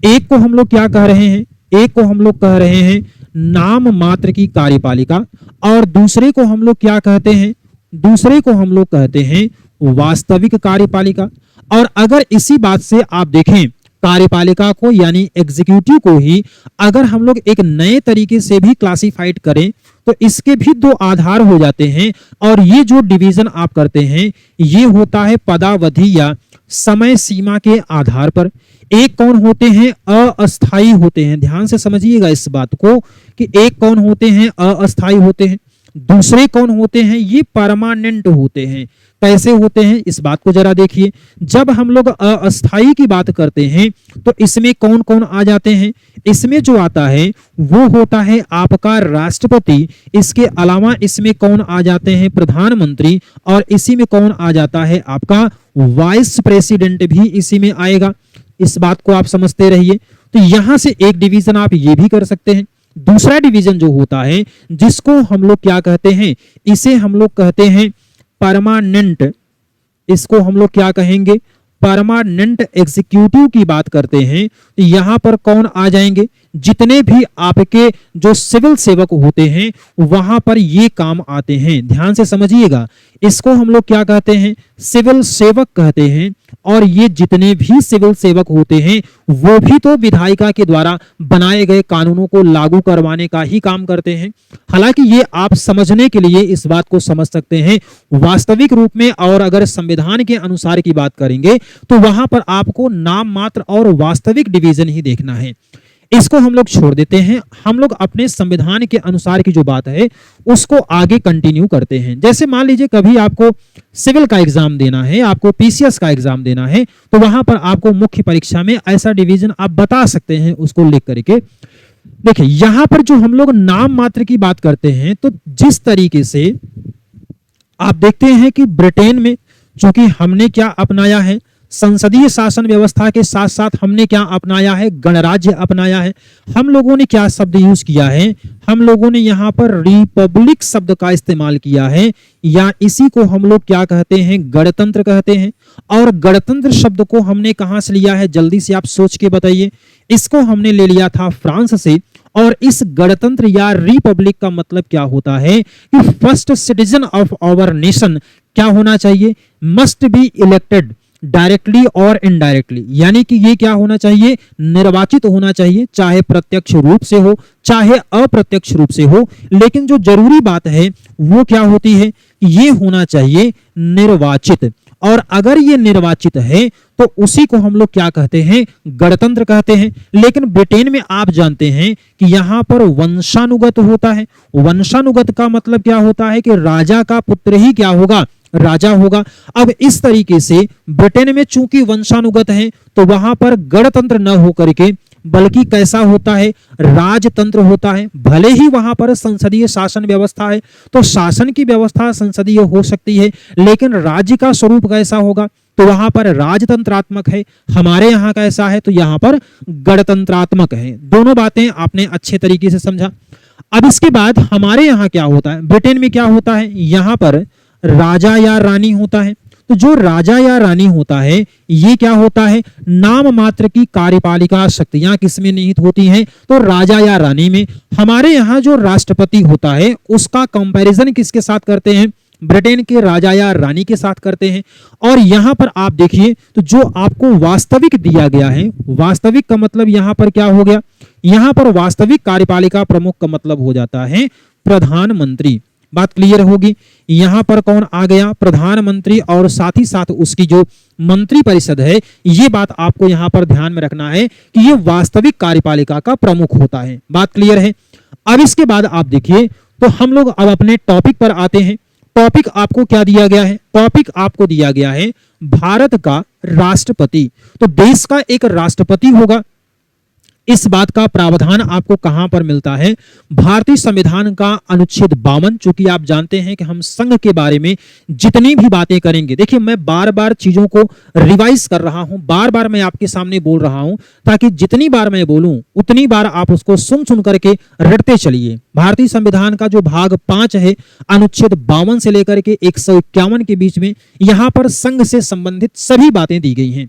एक को हम लोग क्या कह रहे हैं, एक को हम लोग कह रहे हैं नाम मात्र की कार्यपालिका और दूसरे को हम लोग क्या कहते हैं, दूसरे को हम लोग कहते हैं वास्तविक कार्यपालिका। और अगर इसी बात से आप देखें कार्यपालिका को यानी एग्जीक्यूटिव को ही अगर हम लोग एक नए तरीके से भी क्लासिफाइड करें तो इसके भी दो आधार हो जाते हैं। और ये जो डिवीजन आप करते हैं ये होता है पदावधि या समय सीमा के आधार पर। एक कौन होते हैं, अस्थाई होते हैं। ध्यान से समझिएगा इस बात को कि एक कौन होते हैं, अस्थाई होते हैं। दूसरे कौन होते हैं, ये परमानेंट होते हैं। कैसे होते हैं इस बात को जरा देखिए। जब हम लोग अस्थाई की बात करते हैं तो इसमें कौन कौन आ जाते हैं, इसमें जो आता है वो होता है आपका राष्ट्रपति। इसके अलावा इसमें कौन आ जाते हैं, प्रधानमंत्री। और इसी में कौन आ जाता है आपका वाइस प्रेसिडेंट भी इसी में आएगा। इस बात को आप समझते रहिए। तो यहां से एक डिवीजन आप ये भी कर सकते हैं। दूसरा डिवीजन जो होता है जिसको हम लोग क्या कहते हैं, इसे हम लोग कहते हैं परमानेंट। इसको हम लोग क्या कहेंगे, परमानेंट एग्जीक्यूटिव की बात करते हैं तो यहां पर कौन आ जाएंगे, जितने भी आपके जो सिविल सेवक होते हैं वहां पर ये काम आते हैं। ध्यान से समझिएगा, इसको हम लोग क्या कहते हैं, सिविल सेवक कहते हैं। और ये जितने भी सिविल सेवक होते हैं वो भी तो विधायिका के द्वारा बनाए गए कानूनों को लागू करवाने का ही काम करते हैं। हालांकि ये आप समझने के लिए इस बात को समझ सकते हैं वास्तविक रूप में। और अगर संविधान के अनुसार की बात करेंगे तो वहां पर आपको नाम मात्र और वास्तविक डिवीजन ही देखना है। इसको हम लोग छोड़ देते हैं। हम लोग अपने संविधान के अनुसार की जो बात है उसको आगे कंटिन्यू करते हैं। जैसे मान लीजिए कभी आपको सिविल का एग्जाम देना है, आपको PCS का एग्जाम देना है तो वहां पर आपको मुख्य परीक्षा में ऐसा डिवीजन आप बता सकते हैं उसको लिख करके। देखिए यहां पर जो हम लोग नाम मात्र की बात करते हैं तो जिस तरीके से आप देखते हैं कि ब्रिटेन में चूंकि हमने क्या अपनाया है, संसदीय शासन व्यवस्था के साथ साथ हमने क्या अपनाया है, गणराज्य अपनाया है। हम लोगों ने क्या शब्द यूज किया है, हम लोगों ने यहाँ पर रिपब्लिक शब्द का इस्तेमाल किया है, या इसी को हम लोग क्या कहते हैं, गणतंत्र कहते हैं। और गणतंत्र शब्द को हमने कहां से लिया है, जल्दी से आप सोच के बताइए। इसको हमने ले लिया था फ्रांस से। और इस गणतंत्र या रिपब्लिक का मतलब क्या होता है कि first citizen of our nation क्या होना चाहिए, मस्ट बी इलेक्टेड डायरेक्टली और इनडायरेक्टली, यानी कि ये क्या होना चाहिए, निर्वाचित होना चाहिए, चाहे प्रत्यक्ष रूप से हो चाहे अप्रत्यक्ष रूप से हो। लेकिन जो जरूरी बात है वो क्या होती है, ये होना चाहिए निर्वाचित। और अगर ये निर्वाचित है तो उसी को हम लोग क्या कहते हैं, गणतंत्र कहते हैं। लेकिन ब्रिटेन में आप जानते हैं कि यहां पर वंशानुगत होता है। वंशानुगत का मतलब क्या होता है कि राजा का पुत्र ही क्या होगा, राजा होगा। अब इस तरीके से ब्रिटेन में चूंकि वंशानुगत है तो वहां पर गणतंत्र न होकर के बल्कि कैसा होता है, राजतंत्र होता है। भले ही वहां पर संसदीय शासन व्यवस्था है, तो शासन की व्यवस्था संसदीय हो सकती है, लेकिन राज्य का स्वरूप कैसा होगा, तो वहां पर राजतंत्रात्मक है। हमारे यहाँ कैसा है, तो यहाँ पर गणतंत्रात्मक है। दोनों बातें आपने अच्छे तरीके से समझा। अब इसके बाद हमारे यहाँ क्या होता है, ब्रिटेन में क्या होता है, यहाँ पर राजा या रानी होता है। तो जो राजा या रानी होता है ये क्या होता है, नाम मात्र की कार्यपालिका शक्तियां किसमें निहित होती हैं, तो राजा या रानी में। हमारे यहाँ जो राष्ट्रपति होता है उसका कंपैरिजन किसके साथ करते हैं, ब्रिटेन के राजा या रानी के साथ करते हैं। और यहां पर आप देखिए तो जो आपको वास्तविक दिया गया है, वास्तविक का मतलब यहां पर क्या हो गया, यहां पर वास्तविक कार्यपालिका प्रमुख का मतलब हो जाता है प्रधानमंत्री। बात क्लियर होगी। यहां पर कौन आ गया, प्रधानमंत्री, और साथ ही साथ उसकी जो मंत्री परिषद है, ये बात आपको यहां पर ध्यान में रखना है कि ये वास्तविक कार्यपालिका का प्रमुख होता है। बात क्लियर है। अब इसके बाद आप देखिए तो हम लोग अब अपने टॉपिक पर आते हैं। टॉपिक आपको क्या दिया गया है, टॉपिक आपको दिया गया है भारत का राष्ट्रपति। तो देश का एक राष्ट्रपति होगा। इस बात का प्रावधान आपको कहां पर मिलता है, भारतीय संविधान का अनुच्छेद 52। चूंकि आप जानते हैं कि हम संघ के बारे में जितनी भी बातें करेंगे, देखिए मैं बार बार चीजों को रिवाइज कर रहा हूं, बार बार मैं आपके सामने बोल रहा हूं, ताकि जितनी बार मैं बोलूं उतनी बार आप उसको सुन सुन करके रटते चलिए। भारतीय संविधान का जो भाग 5 है, अनुच्छेद 52 से लेकर के 151 के बीच में, यहां पर संघ से संबंधित सभी बातें दी गई हैं।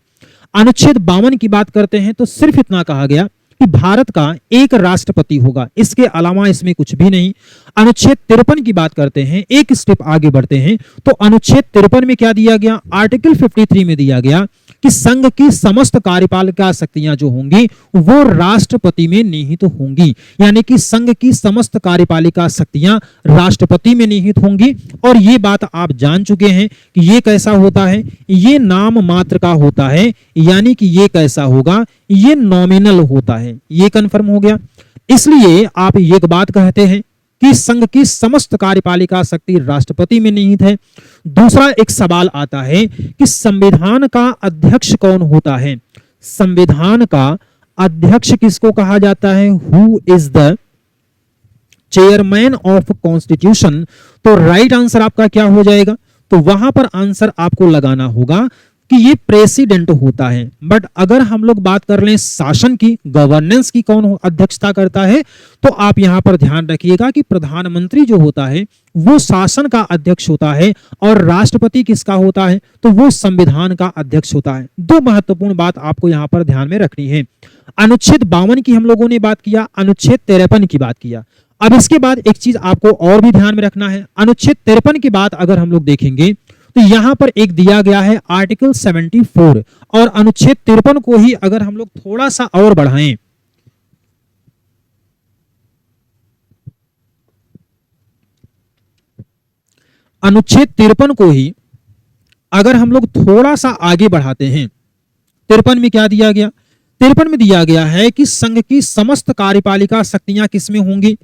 अनुच्छेद 52 की बात करते हैं तो सिर्फ इतना कहा गया कि भारत का एक राष्ट्रपति होगा, इसके अलावा इसमें कुछ भी नहीं। अनुच्छेद 53 की बात करते हैं, एक स्टेप आगे बढ़ते हैं, तो अनुच्छेद 53 में क्या दिया गया, आर्टिकल 53 में दिया गया कि संघ की समस्त कार्यपालिका शक्तियां जो होंगी वो राष्ट्रपति में निहित होंगी, यानी कि संघ की समस्त कार्यपालिका शक्तियां राष्ट्रपति में निहित होंगी। और ये बात आप जान चुके हैं कि ये कैसा होता है, ये नाम मात्र का होता है, यानी कि ये कैसा होगा, ये नॉमिनल होता है। ये कंफर्म हो गया। इसलिए आप एक बात कहते हैं कि संघ की समस्त कार्यपालिका शक्ति राष्ट्रपति में निहित है। दूसरा एक सवाल आता है कि संविधान का अध्यक्ष कौन होता है, संविधान का अध्यक्ष किसको कहा जाता है, who is the chairman of constitution. तो राइट आंसर आपका क्या हो जाएगा, तो वहां पर आंसर आपको लगाना होगा कि ये प्रेसिडेंट होता है। बट अगर हम लोग बात कर लें शासन की, गवर्नेंस की, कौन अध्यक्षता करता है, तो आप यहां पर ध्यान रखिएगा कि प्रधानमंत्री जो होता है वो शासन का अध्यक्ष होता है, और राष्ट्रपति किसका होता है, तो वो संविधान का अध्यक्ष होता है। दो महत्वपूर्ण बात आपको यहां पर ध्यान में रखनी है। अनुच्छेद 52 की हम लोगों ने बात किया, अनुच्छेद 53 की बात किया। अब इसके बाद एक चीज आपको और भी ध्यान में रखना है, अनुच्छेद 53 की बात अगर हम लोग देखेंगे तो यहां पर एक दिया गया है आर्टिकल 74, और अनुच्छेद 53 को ही अगर हम लोग थोड़ा सा और बढ़ाएं, अनुच्छेद 53 को ही अगर हम लोग थोड़ा सा आगे बढ़ाते हैं, 53 में क्या दिया गया, 53 में दिया गया है कि संघ की समस्त कार्यपालिका शक्तियां किसमें होंगी,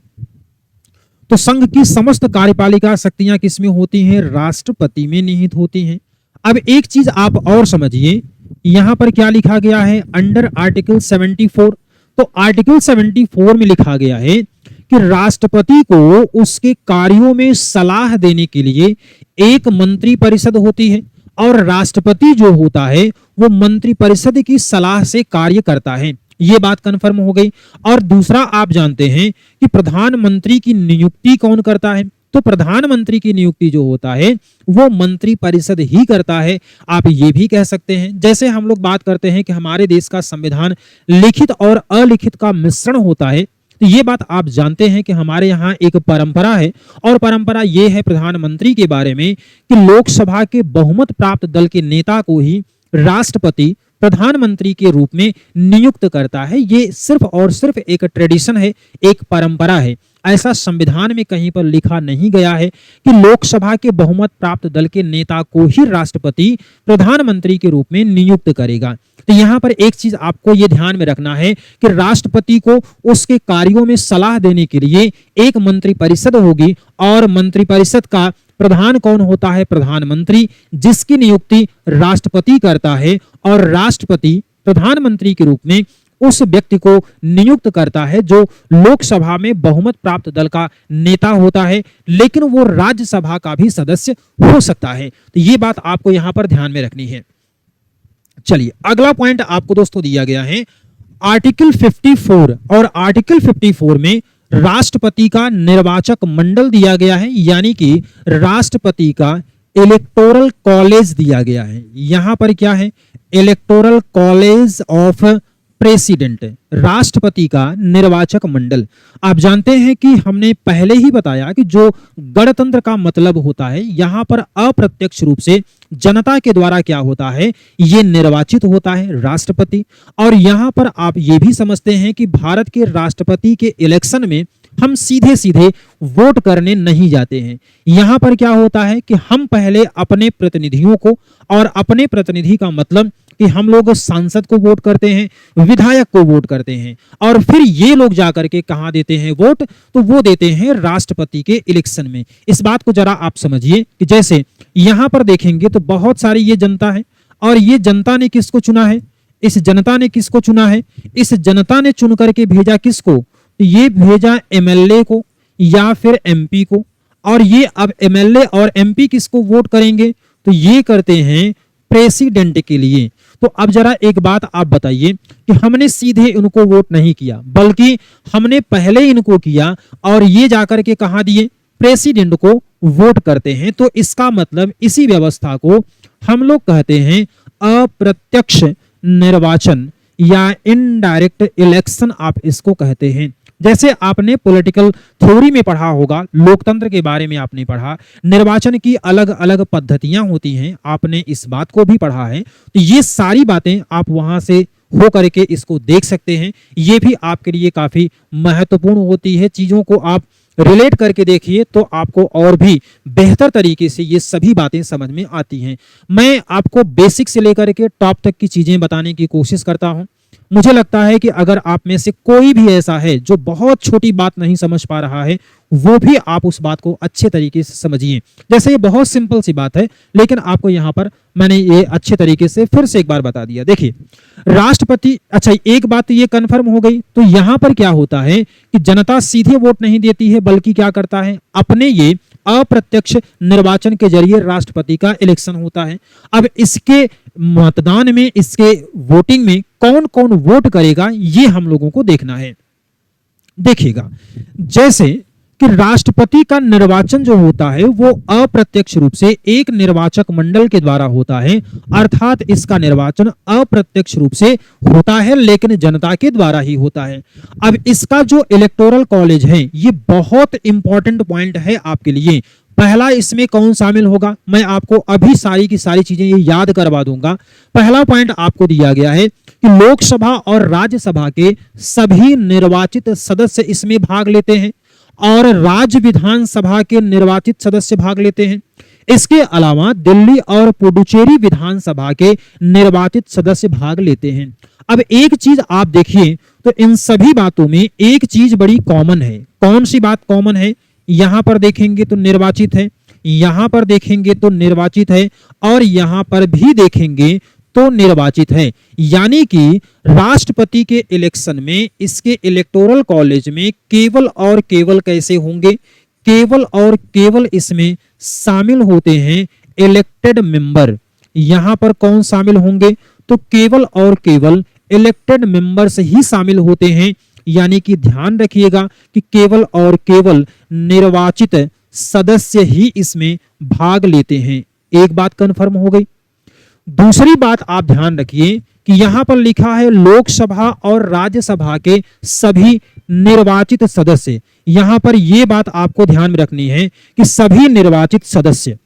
तो संघ की समस्त कार्यपालिका शक्तियां किसमें होती हैं, राष्ट्रपति में निहित होती हैं। अब एक चीज आप और समझिए, यहां पर क्या लिखा गया है, अंडर आर्टिकल 74। तो आर्टिकल 74 में लिखा गया है कि राष्ट्रपति को उसके कार्यों में सलाह देने के लिए एक मंत्री परिषद होती है, और राष्ट्रपति जो होता है वो मंत्रिपरिषद की सलाह से कार्य करता है। ये बात कंफर्म हो गई। और दूसरा, आप जानते हैं कि प्रधानमंत्री की नियुक्ति कौन करता है? तो प्रधानमंत्री की नियुक्ति जो होता है वो मंत्रिपरिषद ही करता है। आप ये भी कह सकते हैं, जैसे हम लोग बात करते हैं कि हमारे देश का संविधान लिखित और अलिखित का मिश्रण होता है, तो ये बात आप जानते हैं कि हमारे यहाँ एक परंपरा है, और परंपरा ये है प्रधानमंत्री के बारे में कि लोकसभा के बहुमत प्राप्त दल के नेता को ही राष्ट्रपति प्रधानमंत्री के रूप में नियुक्त करता है। ये सिर्फ और सिर्फ एक ट्रेडिशन है, एक परंपरा है। ऐसा संविधान में कहीं पर लिखा नहीं गया है कि लोकसभा के बहुमत प्राप्त दल के नेता को ही राष्ट्रपति प्रधानमंत्री के रूप में नियुक्त करेगा। तो यहाँ पर एक चीज आपको ये ध्यान में रखना है कि राष्ट्रपति को उसके कार्यों में सलाह देने के लिए एक मंत्रिपरिषद होगी, और मंत्रिपरिषद का प्रधान कौन होता है? प्रधानमंत्री, जिसकी नियुक्ति राष्ट्रपति करता है, और राष्ट्रपति प्रधानमंत्री के रूप में उस व्यक्ति को नियुक्त करता है जो लोकसभा में बहुमत प्राप्त दल का नेता होता है, लेकिन वो राज्यसभा का भी सदस्य हो सकता है। तो ये बात आपको यहां पर ध्यान में रखनी है। चलिए, अगला पॉइंट आपको दोस्तों दिया गया है आर्टिकल 54, और आर्टिकल 54 में राष्ट्रपति का निर्वाचक मंडल दिया गया है, यानी कि राष्ट्रपति का इलेक्टोरल कॉलेज दिया गया है। यहां पर क्या है? इलेक्टोरल कॉलेज ऑफ प्रेसिडेंट, राष्ट्रपति का निर्वाचक मंडल। आप जानते हैं कि हमने पहले ही बताया कि जो गणतंत्र का मतलब होता है, यहां पर अप्रत्यक्ष रूप से जनता के द्वारा क्या होता है? ये निर्वाचित होता है राष्ट्रपति। और यहां पर आप ये भी समझते हैं कि भारत के राष्ट्रपति के इलेक्शन में हम सीधे सीधे वोट करने नहीं जाते हैं। यहां पर क्या होता है कि हम पहले अपने प्रतिनिधियों को, और अपने प्रतिनिधि का मतलब कि हम लोग सांसद को वोट करते हैं, विधायक को वोट करते हैं, और फिर ये लोग जाकर के कहां देते हैं वोट? तो वो देते हैं राष्ट्रपति के इलेक्शन में। इस बात को जरा आप समझिए कि जैसे यहां पर देखेंगे तो बहुत सारी ये जनता है, और ये जनता ने किसको चुना है? इस जनता ने किसको चुना है? इस जनता ने चुन करके भेजा किसको? ये भेजा एमएलए को या फिर एमपी को। और ये अब एमएलए और एमपी किसको वोट करेंगे? तो ये करते हैं प्रेसिडेंट के लिए। तो अब जरा एक बात आप बताइए कि हमने सीधे इनको वोट नहीं किया, बल्कि हमने पहले इनको किया, और ये जाकर के कहां दिए? प्रेसिडेंट को वोट करते हैं। तो इसका मतलब इसी व्यवस्था को हम लोग कहते हैं अप्रत्यक्ष निर्वाचन या इनडायरेक्ट इलेक्शन, आप इसको कहते हैं। जैसे आपने पॉलिटिकल थ्योरी में पढ़ा होगा, लोकतंत्र के बारे में आपने पढ़ा, निर्वाचन की अलग अलग पद्धतियां होती हैं, आपने इस बात को भी पढ़ा है। तो ये सारी बातें आप वहां से हो करके इसको देख सकते हैं। ये भी आपके लिए काफी महत्वपूर्ण होती है। चीजों को आप रिलेट करके देखिए तो आपको और भी बेहतर तरीके से ये सभी बातें समझ में आती हैं। मैं आपको बेसिक से लेकर के टॉप तक की चीजें बताने की कोशिश करता हूं। मुझे लगता है कि अगर आप में से कोई भी ऐसा है जो बहुत छोटी बात नहीं समझ पा रहा है, वो भी आप उस बात को अच्छे तरीके से समझिए। जैसे ये बहुत सिंपल सी बात है, लेकिन आपको यहाँ पर मैंने ये अच्छे तरीके से फिर से एक बार बता दिया। देखिए, राष्ट्रपति, अच्छा एक बात ये कंफर्म हो गई। तो यहाँ पर क्या होता है कि जनता सीधे वोट नहीं देती है, बल्कि क्या करता है? अपने ये अप्रत्यक्ष निर्वाचन के जरिए राष्ट्रपति का इलेक्शन होता है। अब इसके मतदान में, इसके वोटिंग में कौन कौन वोट करेगा, ये हम लोगों को देखना है। देखिएगा, जैसे कि राष्ट्रपति का निर्वाचन जो होता है वो अप्रत्यक्ष रूप से एक निर्वाचक मंडल के द्वारा होता है, अर्थात इसका निर्वाचन अप्रत्यक्ष रूप से होता है, लेकिन जनता के द्वारा ही होता है। अब इसका जो इलेक्टोरल कॉलेज है, ये बहुत इंपॉर्टेंट पॉइंट है आपके लिए। पहला इसमें कौन शामिल होगा, मैं आपको अभी सारी की सारी चीजें ये याद करवा दूंगा। पहला पॉइंट आपको दिया गया है कि लोकसभा और राज्यसभा के सभी निर्वाचित सदस्य इसमें भाग लेते हैं, और राज्य विधानसभा के निर्वाचित सदस्य भाग लेते हैं। इसके अलावा दिल्ली और पुडुचेरी विधानसभा के निर्वाचित सदस्य भाग लेते हैं। अब एक चीज आप देखिए, तो इन सभी बातों में एक चीज बड़ी कॉमन है। कौन सी बात कॉमन है? यहां पर देखेंगे तो निर्वाचित है, यहां पर देखेंगे तो निर्वाचित है, और यहां पर भी देखेंगे तो निर्वाचित है। यानी कि राष्ट्रपति के इलेक्शन में इसके इलेक्टोरल कॉलेज में केवल और केवल कैसे होंगे? केवल और केवल इसमें शामिल होते हैं इलेक्टेड मेंबर। यहां पर कौन शामिल होंगे? तो केवल और केवल इलेक्टेड मेंबर्स ही शामिल होते हैं, यानी कि ध्यान रखिएगा कि केवल और केवल निर्वाचित सदस्य ही इसमें भाग लेते हैं। एक बात कंफर्म हो गई। दूसरी बात आप ध्यान रखिए कि यहां पर लिखा है लोकसभा और राज्यसभा के सभी निर्वाचित सदस्य। यहां पर यह बात आपको ध्यान में रखनी है कि सभी निर्वाचित सदस्य,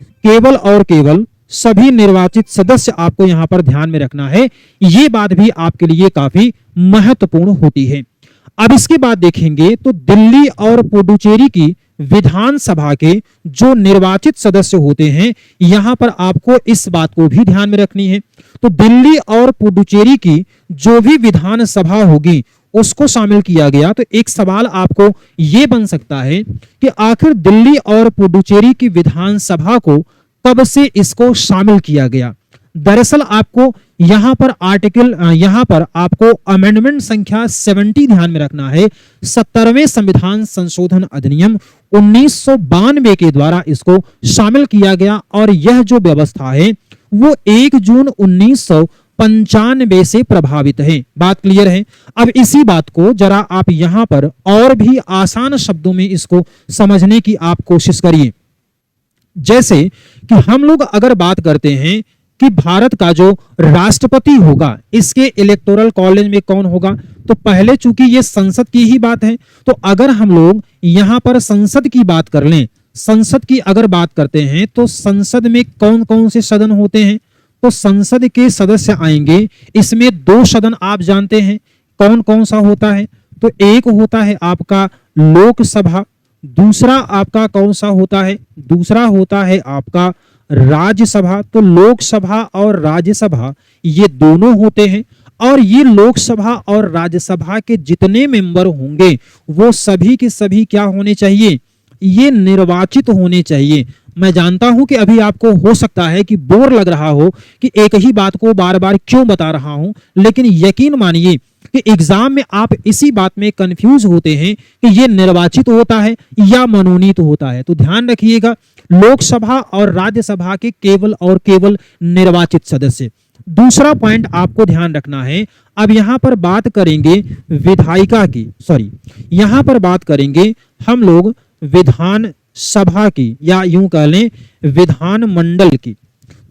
केवल और केवल सभी निर्वाचित सदस्य आपको यहां पर ध्यान में रखना है। यह बात भी आपके लिए काफी महत्वपूर्ण होती है। अब इसके बाद देखेंगे तो दिल्ली और पुडुचेरी की विधानसभा के जो निर्वाचित सदस्य होते हैं, यहां पर आपको इस बात को भी ध्यान में रखनी है। तो दिल्ली और पुडुचेरी की जो भी विधानसभा होगी उसको शामिल किया गया। तो एक सवाल आपको यह बन सकता है कि आखिर दिल्ली और पुडुचेरी की विधानसभा को कब से इसको शामिल किया गया। दरअसल आपको यहां पर आपको अमेंडमेंट संख्या 70 ध्यान में रखना है। 70वें संविधान संशोधन अधिनियम 1992 के द्वारा इसको शामिल किया गया और यह जो व्यवस्था है वो 1 जून 1995 से प्रभावित है। बात क्लियर है। अब इसी बात को जरा आप यहां पर और भी आसान शब्दों में इसको समझने की आप कोशिश करिए। जैसे कि हम लोग अगर बात करते हैं कि भारत का जो राष्ट्रपति होगा इसके इलेक्टोरल कॉलेज में कौन होगा, तो पहले चूंकि ये संसद की ही बात है, तो अगर हम लोग यहां पर संसद की बात कर लें, संसद की अगर बात करते हैं तो संसद में कौन कौन से सदन होते हैं, तो संसद के सदस्य आएंगे। इसमें 2 सदन आप जानते हैं कौन कौन सा होता है, तो एक होता है आपका लोकसभा, दूसरा आपका कौन सा होता है, दूसरा होता है आपका राज्यसभा। तो लोकसभा और राज्यसभा ये दोनों होते हैं और ये लोकसभा और राज्यसभा के जितने मेंबर होंगे वो सभी के सभी क्या होने चाहिए, ये निर्वाचित होने चाहिए। मैं जानता हूं कि अभी आपको हो सकता है कि बोर लग रहा हो कि एक ही बात को बार बार क्यों बता रहा हूं, लेकिन यकीन मानिए कि एग्जाम में आप इसी बात में कंफ्यूज होते हैं कि ये निर्वाचित होता है या मनोनीत होता है। तो ध्यान रखिएगा, लोकसभा और राज्यसभा के केवल और केवल निर्वाचित सदस्य। दूसरा पॉइंट आपको ध्यान रखना है, अब यहां पर बात करेंगे विधायिका की, यहां पर बात करेंगे हम लोग विधान सभा की या यूं कह लें विधान मंडल की।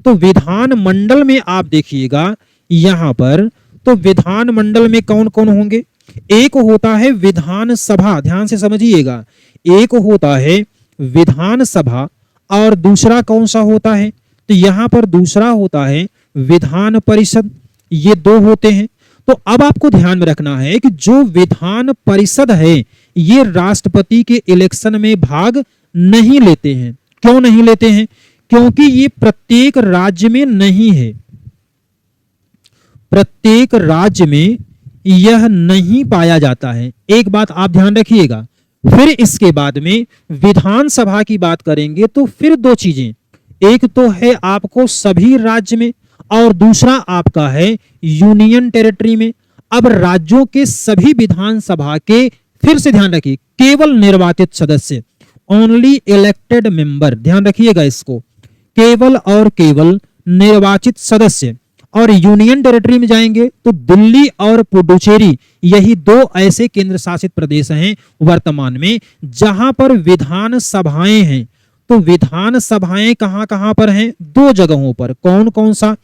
तो विधान मंडल में आप देखिएगा यहां पर, तो विधान मंडल में कौन कौन होंगे, एक होता है विधान सभा, ध्यान से समझिएगा, एक होता है विधान सभा और दूसरा कौन सा होता है, तो यहां पर दूसरा होता है विधान परिषद। ये 2 होते हैं। तो अब आपको ध्यान में रखना है कि जो विधान परिषद है ये राष्ट्रपति के इलेक्शन में भाग नहीं लेते हैं। क्यों नहीं लेते हैं, क्योंकि ये प्रत्येक राज्य में नहीं है, प्रत्येक राज्य में यह नहीं पाया जाता है। एक बात आप ध्यान रखिएगा। फिर इसके बाद में विधानसभा की बात करेंगे तो फिर 2 चीजें, एक तो है आपको सभी राज्य में और दूसरा आपका है यूनियन टेरिटरी में। अब राज्यों के सभी विधानसभा के, फिर से ध्यान रखिए, केवल निर्वाचित सदस्य, ओनली इलेक्टेड मेंबर, ध्यान रखिएगा इसको, केवल और केवल निर्वाचित सदस्य। और यूनियन टेरिटरी में जाएंगे तो दिल्ली और पुडुचेरी यही 2 ऐसे केंद्र शासित प्रदेश हैं वर्तमान में जहां पर विधान सभाएं हैं। तो विधान सभाएं कहां कहां पर हैं, 2 जगहों पर। कौन कौन सा,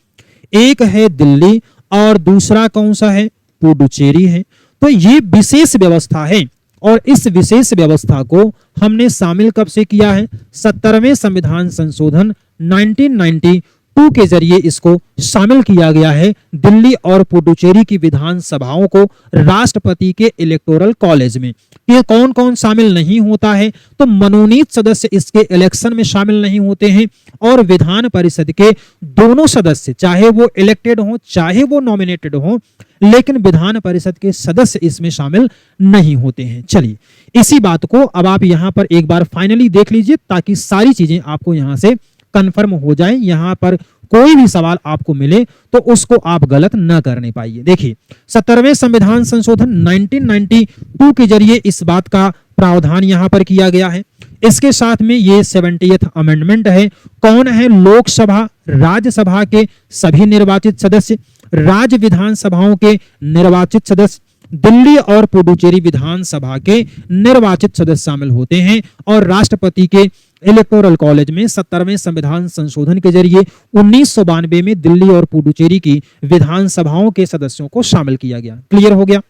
एक है दिल्ली और दूसरा कौन सा है, पुडुचेरी है। तो ये विशेष व्यवस्था है और इस विशेष व्यवस्था को हमने शामिल कब से किया है, 70वें संविधान संशोधन 1992 के जरिए इसको शामिल किया गया है। दिल्ली और पुडुचेरी की विधानसभाओं को राष्ट्रपति के इलेक्टोरल कॉलेज में ये कौन कौन शामिल नहीं होता है, तो मनोनीत सदस्य इसके इलेक्शन में शामिल नहीं होते हैं और विधान परिषद के दोनों सदस्य, चाहे वो इलेक्टेड हो चाहे वो नॉमिनेटेड हो, लेकिन विधान परिषद के सदस्य इसमें शामिल नहीं होते हैं। चलिए इसी बात को अब आप यहां पर एक बार फाइनली देख लीजिए ताकि सारी चीजें आपको यहां से कंफर्म हो जाए। यहां पर कोई भी सवाल आपको मिले तो उसको आप गलत न करने पाइए। देखिए 70वें संविधान संशोधन 1992 के जरिए इस बात का प्रावधान यहां पर किया गया है। इसके साथ में ये 70th अमेंडमेंट है। कौन है लोकसभा राज्यसभा के सभी निर्वाचित सदस्य, राज्य विधानसभाओं के निर्वाचित सदस्य, दिल्ली और पुडुचेरी विधानसभा के निर्वाचित सदस्य शामिल होते हैं और राष्ट्रपति के इलेक्टोरल कॉलेज में 17वें संविधान संशोधन के जरिए 1992 में दिल्ली और पुडुचेरी की विधानसभाओं के सदस्यों को शामिल किया गया। क्लियर हो गया।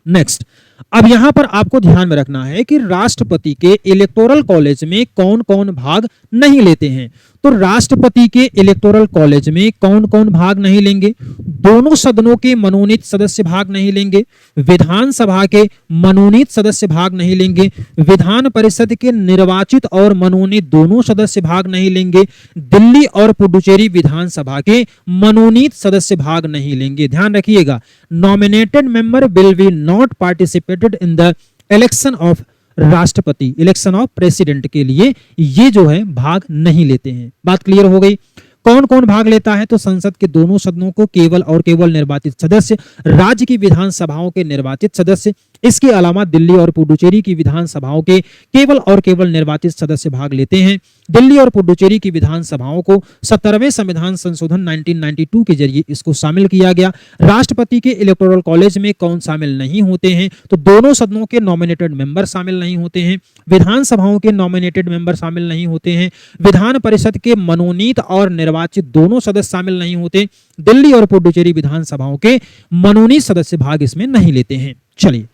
नेक्स्ट, अब यहां पर आपको ध्यान में रखना है कि राष्ट्रपति के इलेक्टोरल कॉलेज में कौन कौन भाग नहीं लेते हैं। तो राष्ट्रपति के इलेक्टोरल कॉलेज में कौन कौन भाग नहीं लेंगे? दोनों सदनों के मनोनीत सदस्य भाग नहीं लेंगे, विधानसभा के मनोनीत सदस्य भाग नहीं लेंगे, विधान परिषद के निर्वाचित और मनोनीत दोनों सदस्य भाग नहीं लेंगे, दिल्ली और पुडुचेरी विधानसभा के मनोनीत सदस्य भाग नहीं लेंगे। ध्यान रखिएगा, nominated member will be not participated in the election of राष्ट्रपति, इलेक्शन ऑफ प्रेसिडेंट के लिए ये जो है भाग नहीं लेते हैं। बात क्लियर हो गई। कौन कौन भाग लेता है? तो संसद के दोनों सदनों को केवल और केवल निर्वाचित सदस्य, राज्य की विधानसभाओं के निर्वाचित सदस्य, इसके अलावा दिल्ली और पुडुचेरी की विधानसभाओं के केवल और केवल निर्वाचित सदस्य भाग लेते हैं। दिल्ली और पुडुचेरी की विधानसभाओं को 17वें संविधान संशोधन 1992 के जरिए इसको शामिल किया गया। राष्ट्रपति के इलेक्टोरल कॉलेज में कौन शामिल नहीं होते हैं? तो दोनों सदनों के नॉमिनेटेड मेंबर शामिल नहीं होते हैं, विधानसभाओं के नॉमिनेटेड मेंबर शामिल नहीं होते हैं, विधान परिषद के मनोनीत और निर्वाचित दोनों सदस्य शामिल नहीं होते, दिल्ली और पुडुचेरी विधानसभाओं के मनोनीत सदस्य भाग इसमें नहीं लेते हैं। चलिए,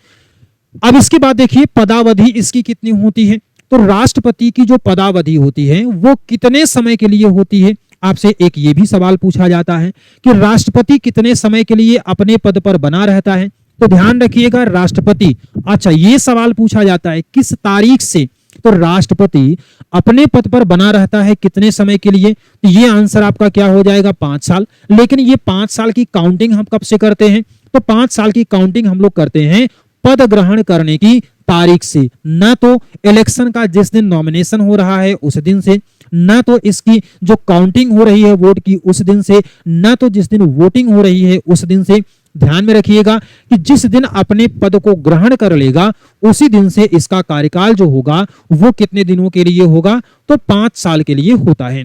अब इसके बाद देखिए पदावधि इसकी कितनी होती है। तो राष्ट्रपति की जो पदावधि होती है वो कितने समय के लिए होती है? आपसे एक ये भी सवाल पूछा जाता है कि राष्ट्रपति कितने समय के लिए अपने पद पर बना रहता है। तो ध्यान रखिएगा, राष्ट्रपति, अच्छा ये सवाल पूछा जाता है किस तारीख से, तो राष्ट्रपति अपने पद पर बना रहता है कितने समय के लिए? तो ये आंसर आपका क्या हो जाएगा? 5 साल। लेकिन ये 5 साल की काउंटिंग हम कब से करते हैं? तो 5 साल की काउंटिंग हम लोग करते हैं पद ग्रहण करने की तारीख से, न तो इलेक्शन का जिस दिन नॉमिनेशन हो रहा है उस दिन से, न तो इसकी जो काउंटिंग हो रही है वोट की उस दिन से, न तो जिस दिन वोटिंग हो रही है उस दिन से। ध्यान में रखिएगा कि जिस दिन अपने पद को ग्रहण कर लेगा उसी दिन से इसका कार्यकाल जो होगा वो कितने दिनों के लिए होगा? तो 5 साल के लिए होता है।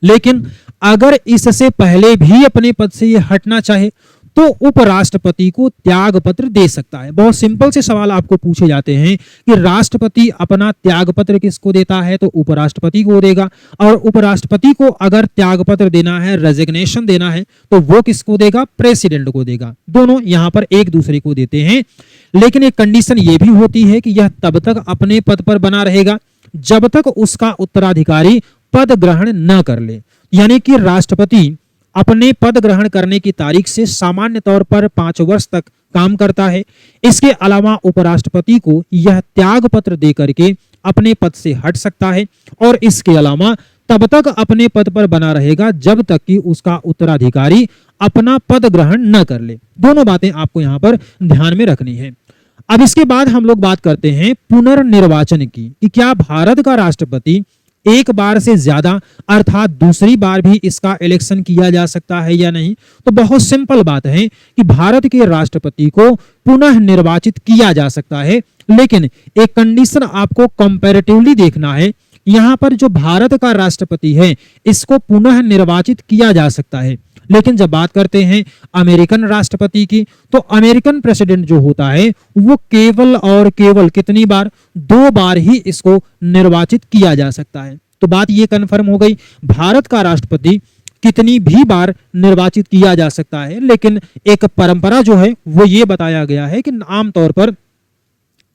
लेकिन अगर इससे पहले भी अपने पद से ये हटना चाहे तो उपराष्ट्रपति को त्याग पत्र दे सकता है। बहुत सिंपल से सवाल आपको पूछे जाते हैं कि राष्ट्रपति अपना त्याग पत्र किसको देता है? तो उपराष्ट्रपति को देगा। और उपराष्ट्रपति को अगर त्याग पत्र देना है, रेजिग्नेशन देना है, तो वो किसको देगा? प्रेसिडेंट को देगा। दोनों यहां पर एक दूसरे को देते हैं। लेकिन एक कंडीशन ये भी होती है कि यह तब तक अपने पद पर बना रहेगा जब तक उसका उत्तराधिकारी पद ग्रहण न कर ले। यानी कि राष्ट्रपति अपने पद ग्रहण करने की तारीख से सामान्य तौर पर 5 वर्ष तक काम करता है। इसके अलावा उपराष्ट्रपति को यह त्याग पत्र देकर के अपने पद से हट सकता है और इसके अलावा तब तक अपने पद पर बना रहेगा जब तक कि उसका उत्तराधिकारी अपना पद ग्रहण न कर ले। दोनों बातें आपको यहां पर ध्यान में रखनी है। अब इसके बाद हम लोग बात करते हैं पुनर्निर्वाचन की, कि क्या भारत का राष्ट्रपति एक बार से ज्यादा अर्थात दूसरी बार भी इसका इलेक्शन किया जा सकता है या नहीं? तो बहुत सिंपल बात है कि भारत के राष्ट्रपति को पुनः निर्वाचित किया जा सकता है, लेकिन एक कंडीशन आपको कंपैरेटिवली देखना है। यहां पर जो भारत का राष्ट्रपति है इसको पुनः निर्वाचित किया जा सकता है, लेकिन जब बात करते हैं अमेरिकन राष्ट्रपति की, तो अमेरिकन प्रेसिडेंट जो होता है वो केवल और केवल कितनी बार? 2 बार ही इसको निर्वाचित किया जा सकता है। तो बात ये कंफर्म हो गई, भारत का राष्ट्रपति कितनी भी बार निर्वाचित किया जा सकता है, लेकिन एक परंपरा जो है वो ये बताया गया है कि आमतौर पर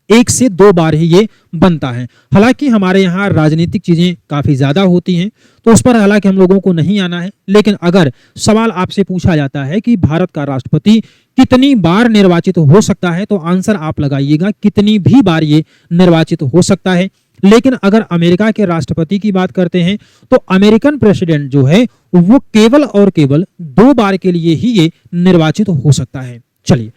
1 से 2 बार ही ये बनता है। हालांकि हमारे यहाँ राजनीतिक चीजें काफी ज्यादा होती हैं तो उस पर हालांकि हम लोगों को नहीं आना है, लेकिन अगर सवाल आपसे पूछा जाता है कि भारत का राष्ट्रपति कितनी बार निर्वाचित हो सकता है, तो आंसर आप लगाइएगा कितनी भी बार ये निर्वाचित हो सकता है। लेकिन अगर अमेरिका के राष्ट्रपति की बात करते हैं तो अमेरिकन प्रेसिडेंट जो है वो केवल और केवल 2 बार के लिए ही ये निर्वाचित हो सकता है। चलिए,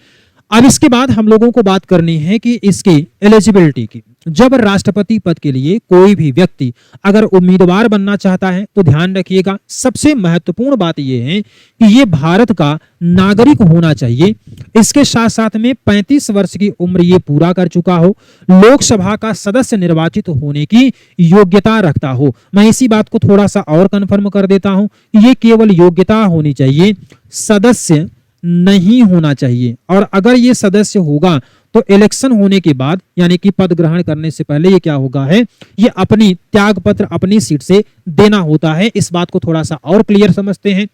अब इसके बाद हम लोगों को बात करनी है कि इसकी एलिजिबिलिटी की, जब राष्ट्रपति पद के लिए कोई भी व्यक्ति अगर उम्मीदवार बनना चाहता है तो ध्यान रखिएगा, सबसे महत्वपूर्ण बात यह है कि ये भारत का नागरिक होना चाहिए। इसके साथ साथ में 35 वर्ष की उम्र ये पूरा कर चुका हो, लोकसभा का सदस्य निर्वाचित होने की योग्यता रखता हो। मैं इसी बात को थोड़ा सा और कंफर्म कर देता हूं, ये केवल योग्यता होनी चाहिए, सदस्य नहीं होना चाहिए। और अगर ये सदस्य होगा तो इलेक्शन होने के बाद यानी कि पद ग्रहण करने से पहले ये क्या होगा है, ये अपनी त्याग पत्र अपनी सीट से देना होता है। इस बात को थोड़ा सा और क्लियर समझते हैं।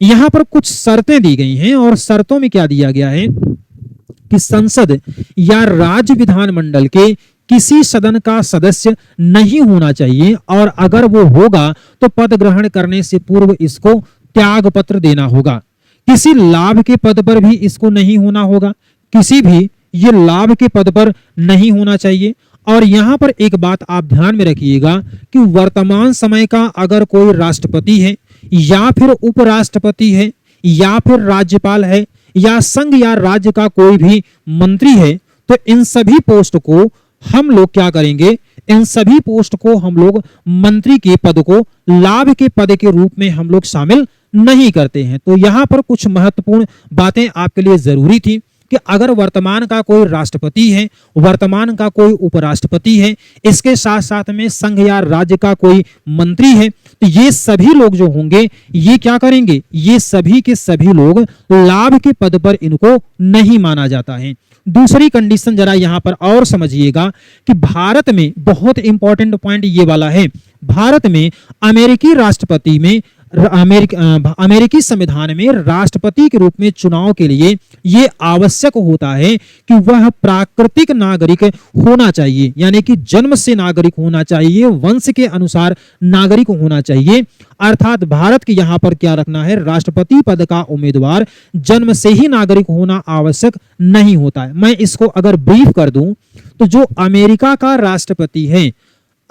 यहां पर कुछ शर्तें दी गई हैं और शर्तों में क्या दिया गया है कि संसद या राज्य विधानमंडल के किसी सदन का सदस्य नहीं होना चाहिए, और अगर वो होगा तो पद ग्रहण करने से पूर्व इसको त्याग पत्र देना होगा। किसी लाभ के पद पर भी इसको नहीं होना होगा, किसी भी ये लाभ के पद पर नहीं होना चाहिए। और यहां पर एक बात आप ध्यान में रखिएगा कि वर्तमान समय का अगर कोई राष्ट्रपति है या फिर उपराष्ट्रपति है या फिर राज्यपाल है या संघ या राज्य का कोई भी मंत्री है, तो इन सभी पोस्ट को हम लोग क्या करेंगे, इन सभी पोस्ट को हम लोग मंत्री के पद को लाभ के पद के रूप में हम लोग शामिल नहीं करते हैं। तो यहां पर कुछ महत्वपूर्ण बातें आपके लिए जरूरी थी कि अगर वर्तमान का कोई राष्ट्रपति है, वर्तमान का कोई उपराष्ट्रपति है, इसके साथ साथ में संघ या राज्य का कोई मंत्री है, तो ये सभी लोग जो होंगे ये क्या करेंगे, ये सभी के सभी लोग लाभ के पद पर इनको नहीं माना जाता है। दूसरी कंडीशन जरा यहां पर और समझिएगा कि भारत में बहुत इंपॉर्टेंट पॉइंट ये वाला है, भारत में अमेरिकी राष्ट्रपति में अमेरिकी संविधान में राष्ट्रपति के रूप में चुनाव के लिए यह आवश्यक होता है कि वह प्राकृतिक नागरिक होना चाहिए, यानी कि जन्म से नागरिक होना चाहिए, वंश के अनुसार नागरिक होना चाहिए। अर्थात भारत के यहां पर क्या रखना है, राष्ट्रपति पद का उम्मीदवार जन्म से ही नागरिक होना आवश्यक नहीं होता है। मैं इसको अगर ब्रीफ कर दूं तो जो अमेरिका का राष्ट्रपति है,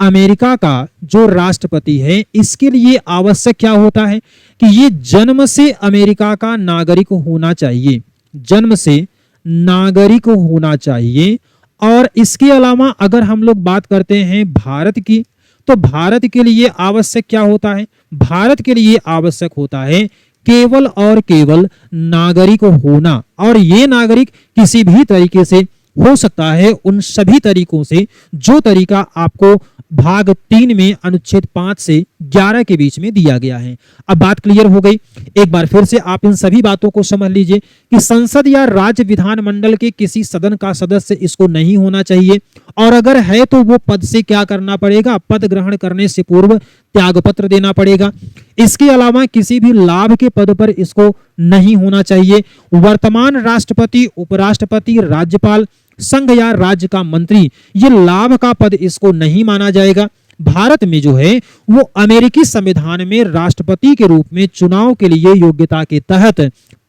अमेरिका का जो राष्ट्रपति है, इसके लिए आवश्यक क्या होता है कि ये जन्म से अमेरिका का नागरिक होना चाहिए, जन्म से नागरिक होना चाहिए। और इसके अलावा अगर हम लोग बात करते हैं भारत की, तो भारत के लिए आवश्यक क्या होता है, भारत के लिए आवश्यक होता है केवल और केवल नागरिक होना। और ये नागरिक किसी भी तरीके से हो सकता है, उन सभी तरीकों से जो तरीका आपको भाग 3 में अनुच्छेद 5 से 11 के बीच में दिया गया है। अब बात क्लियर हो गई। एक बार फिर से आप इन सभी बातों को समझ लीजिए कि संसद या राज्य विधानमंडल के किसी सदन का सदस्य इसको नहीं होना चाहिए, और अगर है तो वो पद से क्या करना पड़ेगा, पद ग्रहण करने से पूर्व त्यागपत्र देना पड़ेगा। इसके अलावा किसी भी लाभ के पद पर इसको नहीं होना चाहिए। वर्तमान राष्ट्रपति, उपराष्ट्रपति, राज्यपाल, संघ या राज्य का मंत्री, ये लाभ का पद इसको नहीं माना जाएगा। भारत में जो है वो अमेरिकी संविधान में राष्ट्रपति के रूप में चुनाव के लिए योग्यता के तहत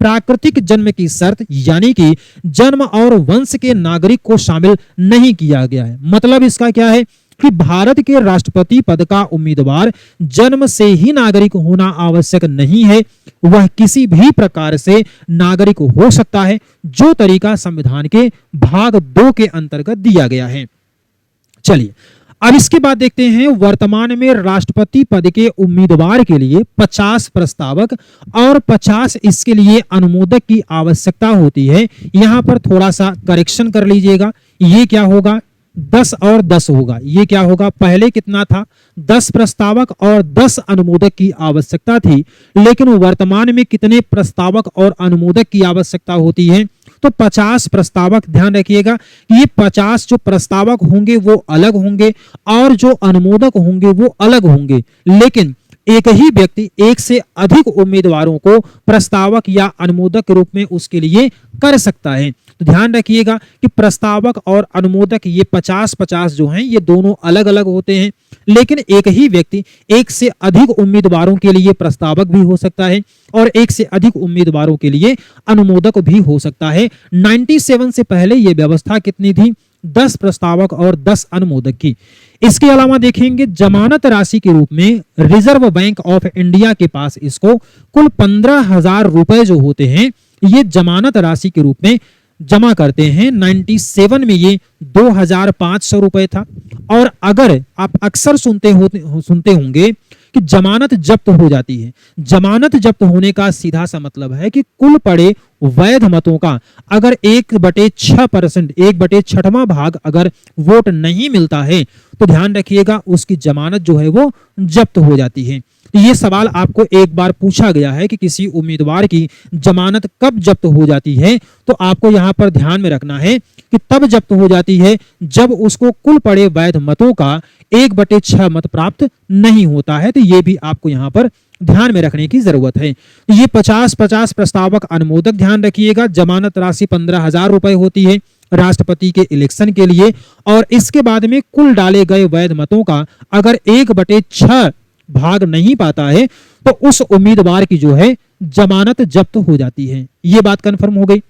प्राकृतिक जन्म की शर्त यानी कि जन्म और वंश के नागरिक को शामिल नहीं किया गया है। मतलब इसका क्या है कि भारत के राष्ट्रपति पद का उम्मीदवार जन्म से ही नागरिक होना आवश्यक नहीं है, वह किसी भी प्रकार से नागरिक हो सकता है, जो तरीका संविधान के भाग 2 के अंतर्गत दिया गया है। चलिए अब इसके बाद देखते हैं, वर्तमान में राष्ट्रपति पद के उम्मीदवार के लिए 50 प्रस्तावक और 50 इसके लिए अनुमोदक की आवश्यकता होती है। यहां पर थोड़ा सा करेक्शन कर लीजिएगा, ये क्या होगा 10 और 10 होगा। ये क्या होगा, पहले कितना था 10 प्रस्तावक और 10 अनुमोदक की आवश्यकता थी, लेकिन वर्तमान में कितने प्रस्तावक और अनुमोदक की आवश्यकता होती है, तो 50 प्रस्तावक। ध्यान रखिएगा कि ये 50 जो प्रस्तावक होंगे वो अलग होंगे और जो अनुमोदक होंगे वो अलग होंगे, लेकिन एक ही व्यक्ति एक से अधिक उम्मीदवारों को प्रस्तावक या अनुमोदक के रूप में उसके लिए कर सकता है। तो ध्यान रखिएगा कि प्रस्तावक और अनुमोदक ये 50-50 जो हैं ये दोनों अलग अलग होते हैं, लेकिन एक ही व्यक्ति एक से अधिक उम्मीदवारों के लिए प्रस्तावक भी हो सकता है और एक से अधिक उम्मीदवारों के लिए अनुमोदक भी हो सकता है। 97 से पहले ये व्यवस्था कितनी थी, 10 प्रस्तावक और 10 अनुमोदक की। इसके अलावा देखेंगे जमानत राशि के रूप में रिजर्व बैंक ऑफ इंडिया के पास इसको कुल 15,000 रुपए जो होते हैं ये जमानत राशि के रूप में जमा करते हैं 97 में ये 2500 रुपए था। और अगर आप अक्सर सुनते होंगे कि जमानत जब्त हो जाती है, जमानत जब्त होने का सीधा सा मतलब है कि कुल पड़े वैध मतों का अगर 1/6%, 1/6वां भाग अगर वोट नहीं मिलता है तो ध्यान रखिएगा उसकी जमानत जो है वो जब्त हो जाती है। ये सवाल आपको एक बार पूछा गया है कि किसी उम्मीदवार की जमानत कब जब्त हो जाती है, तो आपको यहां पर ध्यान में रखना है कि तब जब्त हो जाती है जब उसको कुल पड़े वैध मतों का 1/6 मत प्राप्त नहीं होता है। तो ये भी आपको यहां पर ध्यान में रखने की जरूरत है। ये 50-50 प्रस्तावक अनुमोदक ध्यान रखिएगा। जमानत राशि 15,000 रुपए होती है राष्ट्रपति के इलेक्शन के लिए। और इसके बाद में कुल डाले गए वैध मतों का अगर 1/6 भाग नहीं पाता है तो उस उम्मीदवार की जो है जमानत जब्त हो जाती है। यह बात कंफर्म हो गई।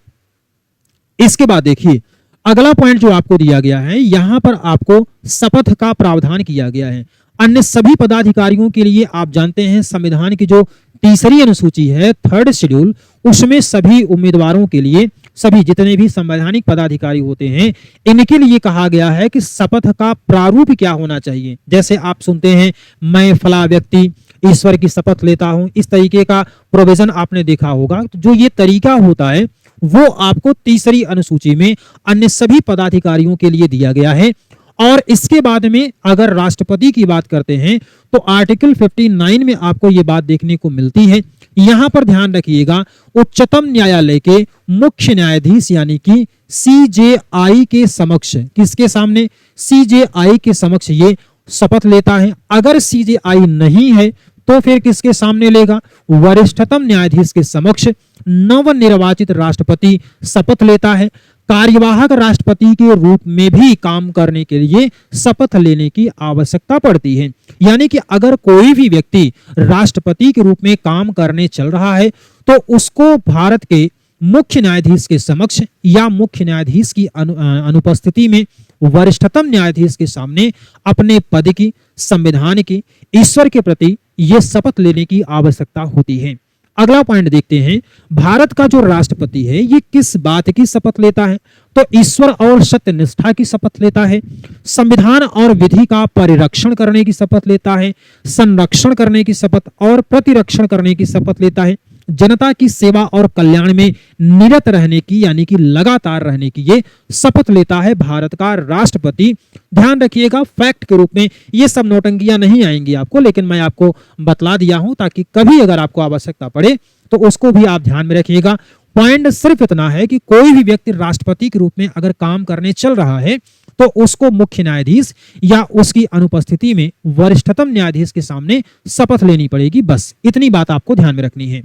इसके बाद देखिए अगला पॉइंट जो आपको दिया गया है, यहां पर आपको शपथ का प्रावधान किया गया है। अन्य सभी पदाधिकारियों के लिए आप जानते हैं संविधान की जो तीसरी अनुसूची है, 3rd शेड्यूल, उसमें सभी उम्मीदवारों के लिए, सभी जितने भी संवैधानिक पदाधिकारी होते हैं, इनके लिए कहा गया है कि शपथ का प्रारूप क्या होना चाहिए। जैसे आप सुनते हैं मैं फला व्यक्ति ईश्वर की शपथ लेता हूं, इस तरीके का प्रोविजन आपने देखा होगा। तो जो ये तरीका होता है वो आपको तीसरी अनुसूची में अन्य सभी पदाधिकारियों के लिए दिया गया है। और इसके बाद में अगर राष्ट्रपति की बात करते हैं तो आर्टिकल 59 में आपको ये बात देखने को मिलती है। यहां पर ध्यान रखिएगा उच्चतम न्यायालय के मुख्य न्यायाधीश यानी कि CJI के समक्ष, किसके सामने? CJI के समक्ष ये शपथ लेता है। अगर CJI नहीं है तो फिर किसके सामने लेगा? वरिष्ठतम न्यायाधीश के समक्ष नवनिर्वाचित राष्ट्रपति शपथ लेता है। कार्यवाहक राष्ट्रपति के रूप में भी काम करने के लिए शपथ लेने की आवश्यकता पड़ती है। यानी कि अगर कोई भी व्यक्ति राष्ट्रपति के रूप में काम करने चल रहा है तो उसको भारत के मुख्य न्यायाधीश के समक्ष या मुख्य न्यायाधीश की अनुपस्थिति में वरिष्ठतम न्यायाधीश के सामने अपने पद की, संविधान की, ईश्वर के प्रति यह शपथ लेने की आवश्यकता होती है। अगला पॉइंट देखते हैं, भारत का जो राष्ट्रपति है ये किस बात की शपथ लेता है? तो ईश्वर और सत्यनिष्ठा की शपथ लेता है, संविधान और विधि का परिरक्षण करने की शपथ लेता है, संरक्षण करने की शपथ और प्रतिरक्षण करने की शपथ लेता है, जनता की सेवा और कल्याण में निरत रहने की यानी कि लगातार रहने की ये शपथ लेता है भारत का राष्ट्रपति। ध्यान रखिएगा फैक्ट के रूप में ये सब नौटंकियां नहीं आएंगी आपको, लेकिन मैं आपको बतला दिया हूं ताकि कभी अगर आपको आवश्यकता पड़े तो उसको भी आप ध्यान में रखिएगा। पॉइंट सिर्फ इतना है कि कोई भी व्यक्ति राष्ट्रपति के रूप में अगर काम करने चल रहा है तो उसको मुख्य न्यायाधीश या उसकी अनुपस्थिति में वरिष्ठतम न्यायाधीश के सामने शपथ लेनी पड़ेगी। बस इतनी बात आपको ध्यान में रखनी है।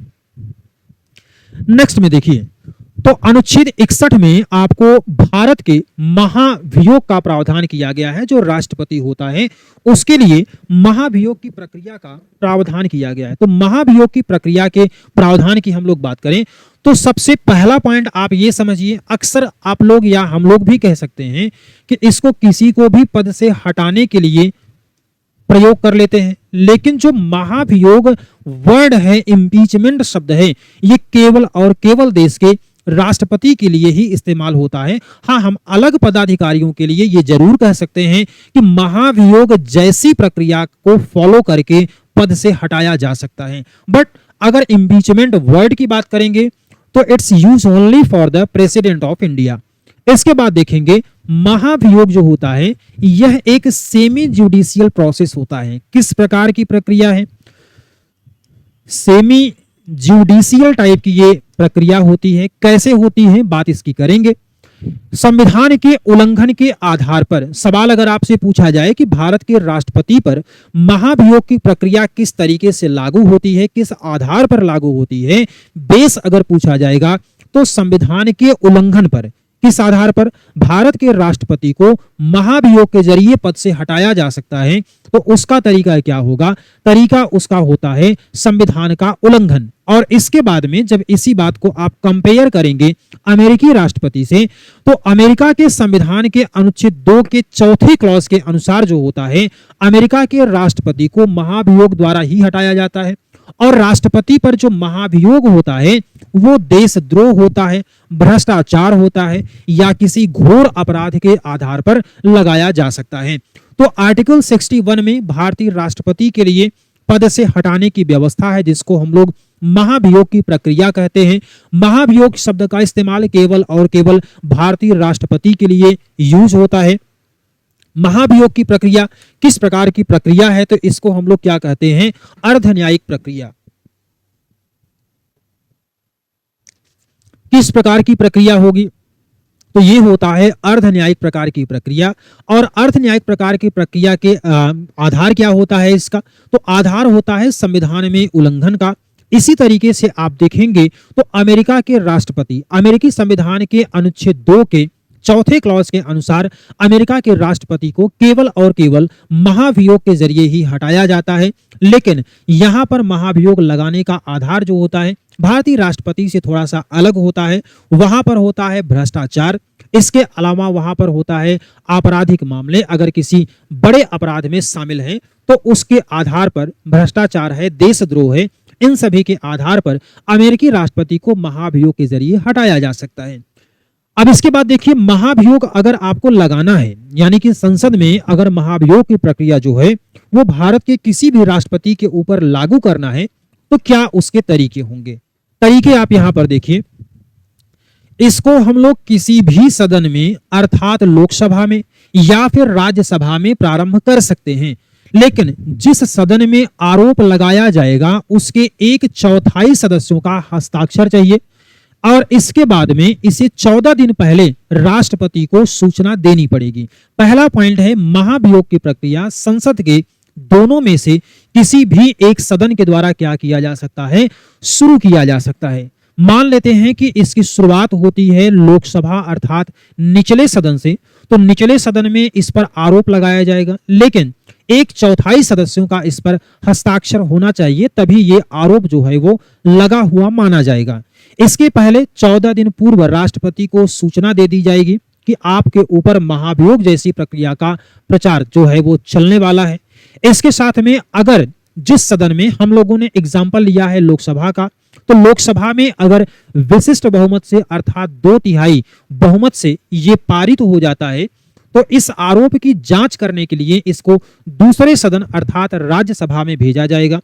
नेक्स्ट में देखिए तो अनुच्छेद 61 में आपको भारत के महाभियोग का प्रावधान किया गया है। जो राष्ट्रपति होता है उसके लिए महाभियोग की प्रक्रिया का प्रावधान किया गया है। तो महाभियोग की प्रक्रिया के प्रावधान की हम लोग बात करें तो सबसे पहला पॉइंट आप ये समझिए, अक्सर आप लोग या हम लोग भी कह सकते हैं कि इसको किसी को भी पद से हटाने के लिए प्रयोग कर लेते हैं, लेकिन जो महाभियोग वर्ड है, इम्पीचमेंट शब्द है, ये केवल और केवल देश के राष्ट्रपति के लिए ही इस्तेमाल होता है। हाँ, हम अलग पदाधिकारियों के लिए ये जरूर कह सकते हैं कि महाभियोग जैसी प्रक्रिया को फॉलो करके पद से हटाया जा सकता है। बट अगर इम्पीचमेंट वर्ड की बात करेंगे तो it's use only for the president of India. इसके बाद देखेंगे महाभियोग जो होता है यह एक सेमी जुडिशियल प्रोसेस होता है। किस प्रकार की प्रक्रिया है? सेमी जुडिशियल टाइप की ये प्रक्रिया होती है। कैसे होती है बात इसकी करेंगे। संविधान के उल्लंघन के आधार पर सवाल अगर आपसे पूछा जाए कि भारत के राष्ट्रपति पर महाभियोग की प्रक्रिया किस तरीके से लागू होती है, किस आधार पर लागू होती है, बेस अगर पूछा जाएगा तो संविधान के उल्लंघन पर, किस आधार पर भारत के राष्ट्रपति को महाभियोग के जरिए पद से हटाया जा सकता है, तो उसका तरीका क्या होगा? तरीका उसका होता है संविधान का उल्लंघन। और इसके बाद में जब इसी बात को आप कंपेयर करेंगे अमेरिकी राष्ट्रपति से, तो अमेरिका के संविधान के अनुच्छेद 2 के चौथे क्लॉज के अनुसार जो होता है, अमेरिका के राष्ट्रपति को महाभियोग द्वारा ही हटाया जाता है। और राष्ट्रपति पर जो महाभियोग होता है वो देशद्रोह होता है, भ्रष्टाचार होता है या किसी घोर अपराध के आधार पर लगाया जा सकता है। तो आर्टिकल 61 में भारतीय राष्ट्रपति के लिए पद से हटाने की व्यवस्था है, जिसको हम लोग महाभियोग की प्रक्रिया कहते हैं। महाभियोग शब्द का इस्तेमाल केवल और केवल भारतीय राष्ट्रपति के लिए यूज होता है। महाभियोग की प्रक्रिया किस प्रकार की प्रक्रिया है, तो इसको हम लोग क्या कहते हैं, अर्ध न्यायिक प्रक्रिया। किस प्रकार की प्रक्रिया होगी, तो ये होता है अर्ध न्यायिक प्रकार की प्रक्रिया। और अर्ध न्यायिक प्रकार की प्रक्रिया के आधार क्या होता है इसका, तो आधार होता है संविधान में उल्लंघन का। इसी तरीके से आप देखेंगे तो अमेरिका के राष्ट्रपति, अमेरिकी संविधान के अनुच्छेद 2 के चौथे क्लॉज के अनुसार अमेरिका के राष्ट्रपति को केवल और केवल महाभियोग के जरिए ही हटाया जाता है। लेकिन यहां पर महाभियोग लगाने का आधार जो होता है भारतीय राष्ट्रपति से थोड़ा सा अलग होता है। वहां पर होता है भ्रष्टाचार, इसके अलावा वहां पर होता है आपराधिक मामले, अगर किसी बड़े अपराध में शामिल हैं तो उसके आधार पर, भ्रष्टाचार है, देशद्रोह है, इन सभी के आधार पर अमेरिकी राष्ट्रपति को महाभियोग के जरिए हटाया जा सकता है। अब इसके बाद देखिए, महाभियोग अगर आपको लगाना है, यानी कि संसद में अगर महाभियोग की प्रक्रिया जो है वो भारत के किसी भी राष्ट्रपति के ऊपर लागू करना है, तो क्या उसके तरीके होंगे। तरीके आप यहां पर देखिए, इसको हम लोग किसी भी सदन में अर्थात लोकसभा में या फिर राज्यसभा में प्रारंभ कर सकते हैं। लेकिन जिस सदन में आरोप लगाया जाएगा उसके 1/4 सदस्यों का हस्ताक्षर चाहिए और इसके बाद में इसे 14 दिन पहले राष्ट्रपति को सूचना देनी पड़ेगी। पहला पॉइंट है, महाभियोग की प्रक्रिया संसद के दोनों में से किसी भी एक सदन के द्वारा क्या किया जा सकता है, शुरू किया जा सकता है। मान लेते हैं कि इसकी शुरुआत होती है लोकसभा अर्थात निचले सदन से, तो निचले सदन में इस पर आरोप लगाया जाएगा, लेकिन 1/4 सदस्यों का इस पर हस्ताक्षर होना चाहिए, तभी ये आरोप जो है वो लगा हुआ माना जाएगा। इसके पहले 14 दिन पूर्व राष्ट्रपति को सूचना दे दी जाएगी कि आपके ऊपर महाभियोग जैसी प्रक्रिया का प्रचार जो है वो चलने वाला है। इसके साथ में अगर जिस सदन में हम लोगों ने एग्जाम्पल लिया है लोकसभा का, तो लोकसभा में अगर विशिष्ट बहुमत से अर्थात 2/3 बहुमत से ये पारित हो जाता है, तो इस आरोप की जांच करने के लिए इसको दूसरे सदन अर्थात राज्यसभा में भेजा जाएगा।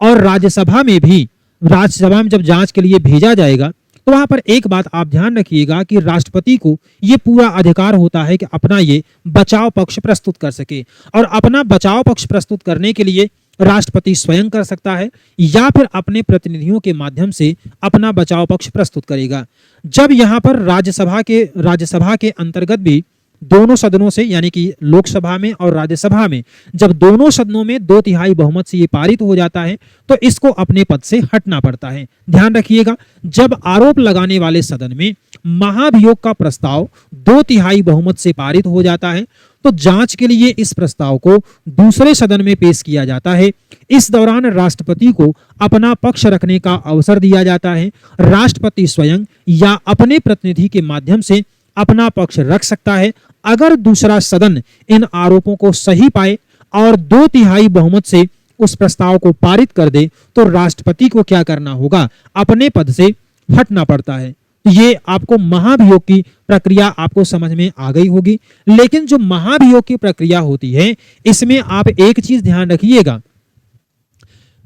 और राज्यसभा में जब जांच के लिए भेजा जाएगा तो वहां पर एक बात आप ध्यान रखिएगा कि राष्ट्रपति को ये पूरा अधिकार होता है कि अपना ये बचाव पक्ष प्रस्तुत कर सके। और अपना बचाव पक्ष प्रस्तुत करने के लिए राष्ट्रपति स्वयं कर सकता है या फिर अपने प्रतिनिधियों के माध्यम से अपना बचाव पक्ष प्रस्तुत करेगा। जब यहाँ पर राज्यसभा के अंतर्गत भी दोनों सदनों से, यानी कि लोकसभा में और राज्यसभा में, जब दोनों सदनों में 2/3 बहुमत से ये पारित हो जाता है तो इसको अपने पद से हटना पड़ता है। ध्यान रखिएगा, जब आरोप लगाने वाले सदन में महाभियोग का प्रस्ताव 2/3 बहुमत से पारित हो जाता है तो जांच के लिए इस प्रस्ताव को दूसरे सदन में पेश किया जाता है। इस दौरान राष्ट्रपति को अपना पक्ष रखने का अवसर दिया जाता है। राष्ट्रपति स्वयं या अपने प्रतिनिधि के माध्यम से अपना पक्ष रख सकता है। अगर दूसरा सदन इन आरोपों को सही पाए और 2/3 बहुमत से उस प्रस्ताव को पारित कर दे तो राष्ट्रपति को क्या करना होगा, अपने पद से हटना पड़ता है। ये आपको महाभियोग की प्रक्रिया आपको समझ में आ गई होगी। लेकिन जो महाभियोग की प्रक्रिया होती है इसमें आप एक चीज ध्यान रखिएगा,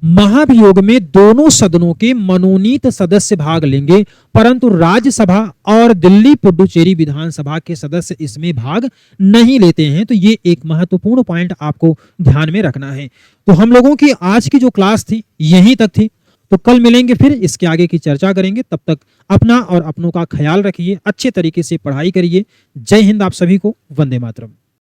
महाभियोग में दोनों सदनों के मनोनीत सदस्य भाग लेंगे, परंतु राज्यसभा और दिल्ली पुडुचेरी विधानसभा के सदस्य इसमें भाग नहीं लेते हैं। तो ये एक महत्वपूर्ण पॉइंट आपको ध्यान में रखना है। तो हम लोगों की आज की जो क्लास थी यहीं तक थी, तो कल मिलेंगे, फिर इसके आगे की चर्चा करेंगे। तब तक अपना और अपनों का ख्याल रखिए, अच्छे तरीके से पढ़ाई करिए। जय हिंद, आप सभी को वंदे मातरम।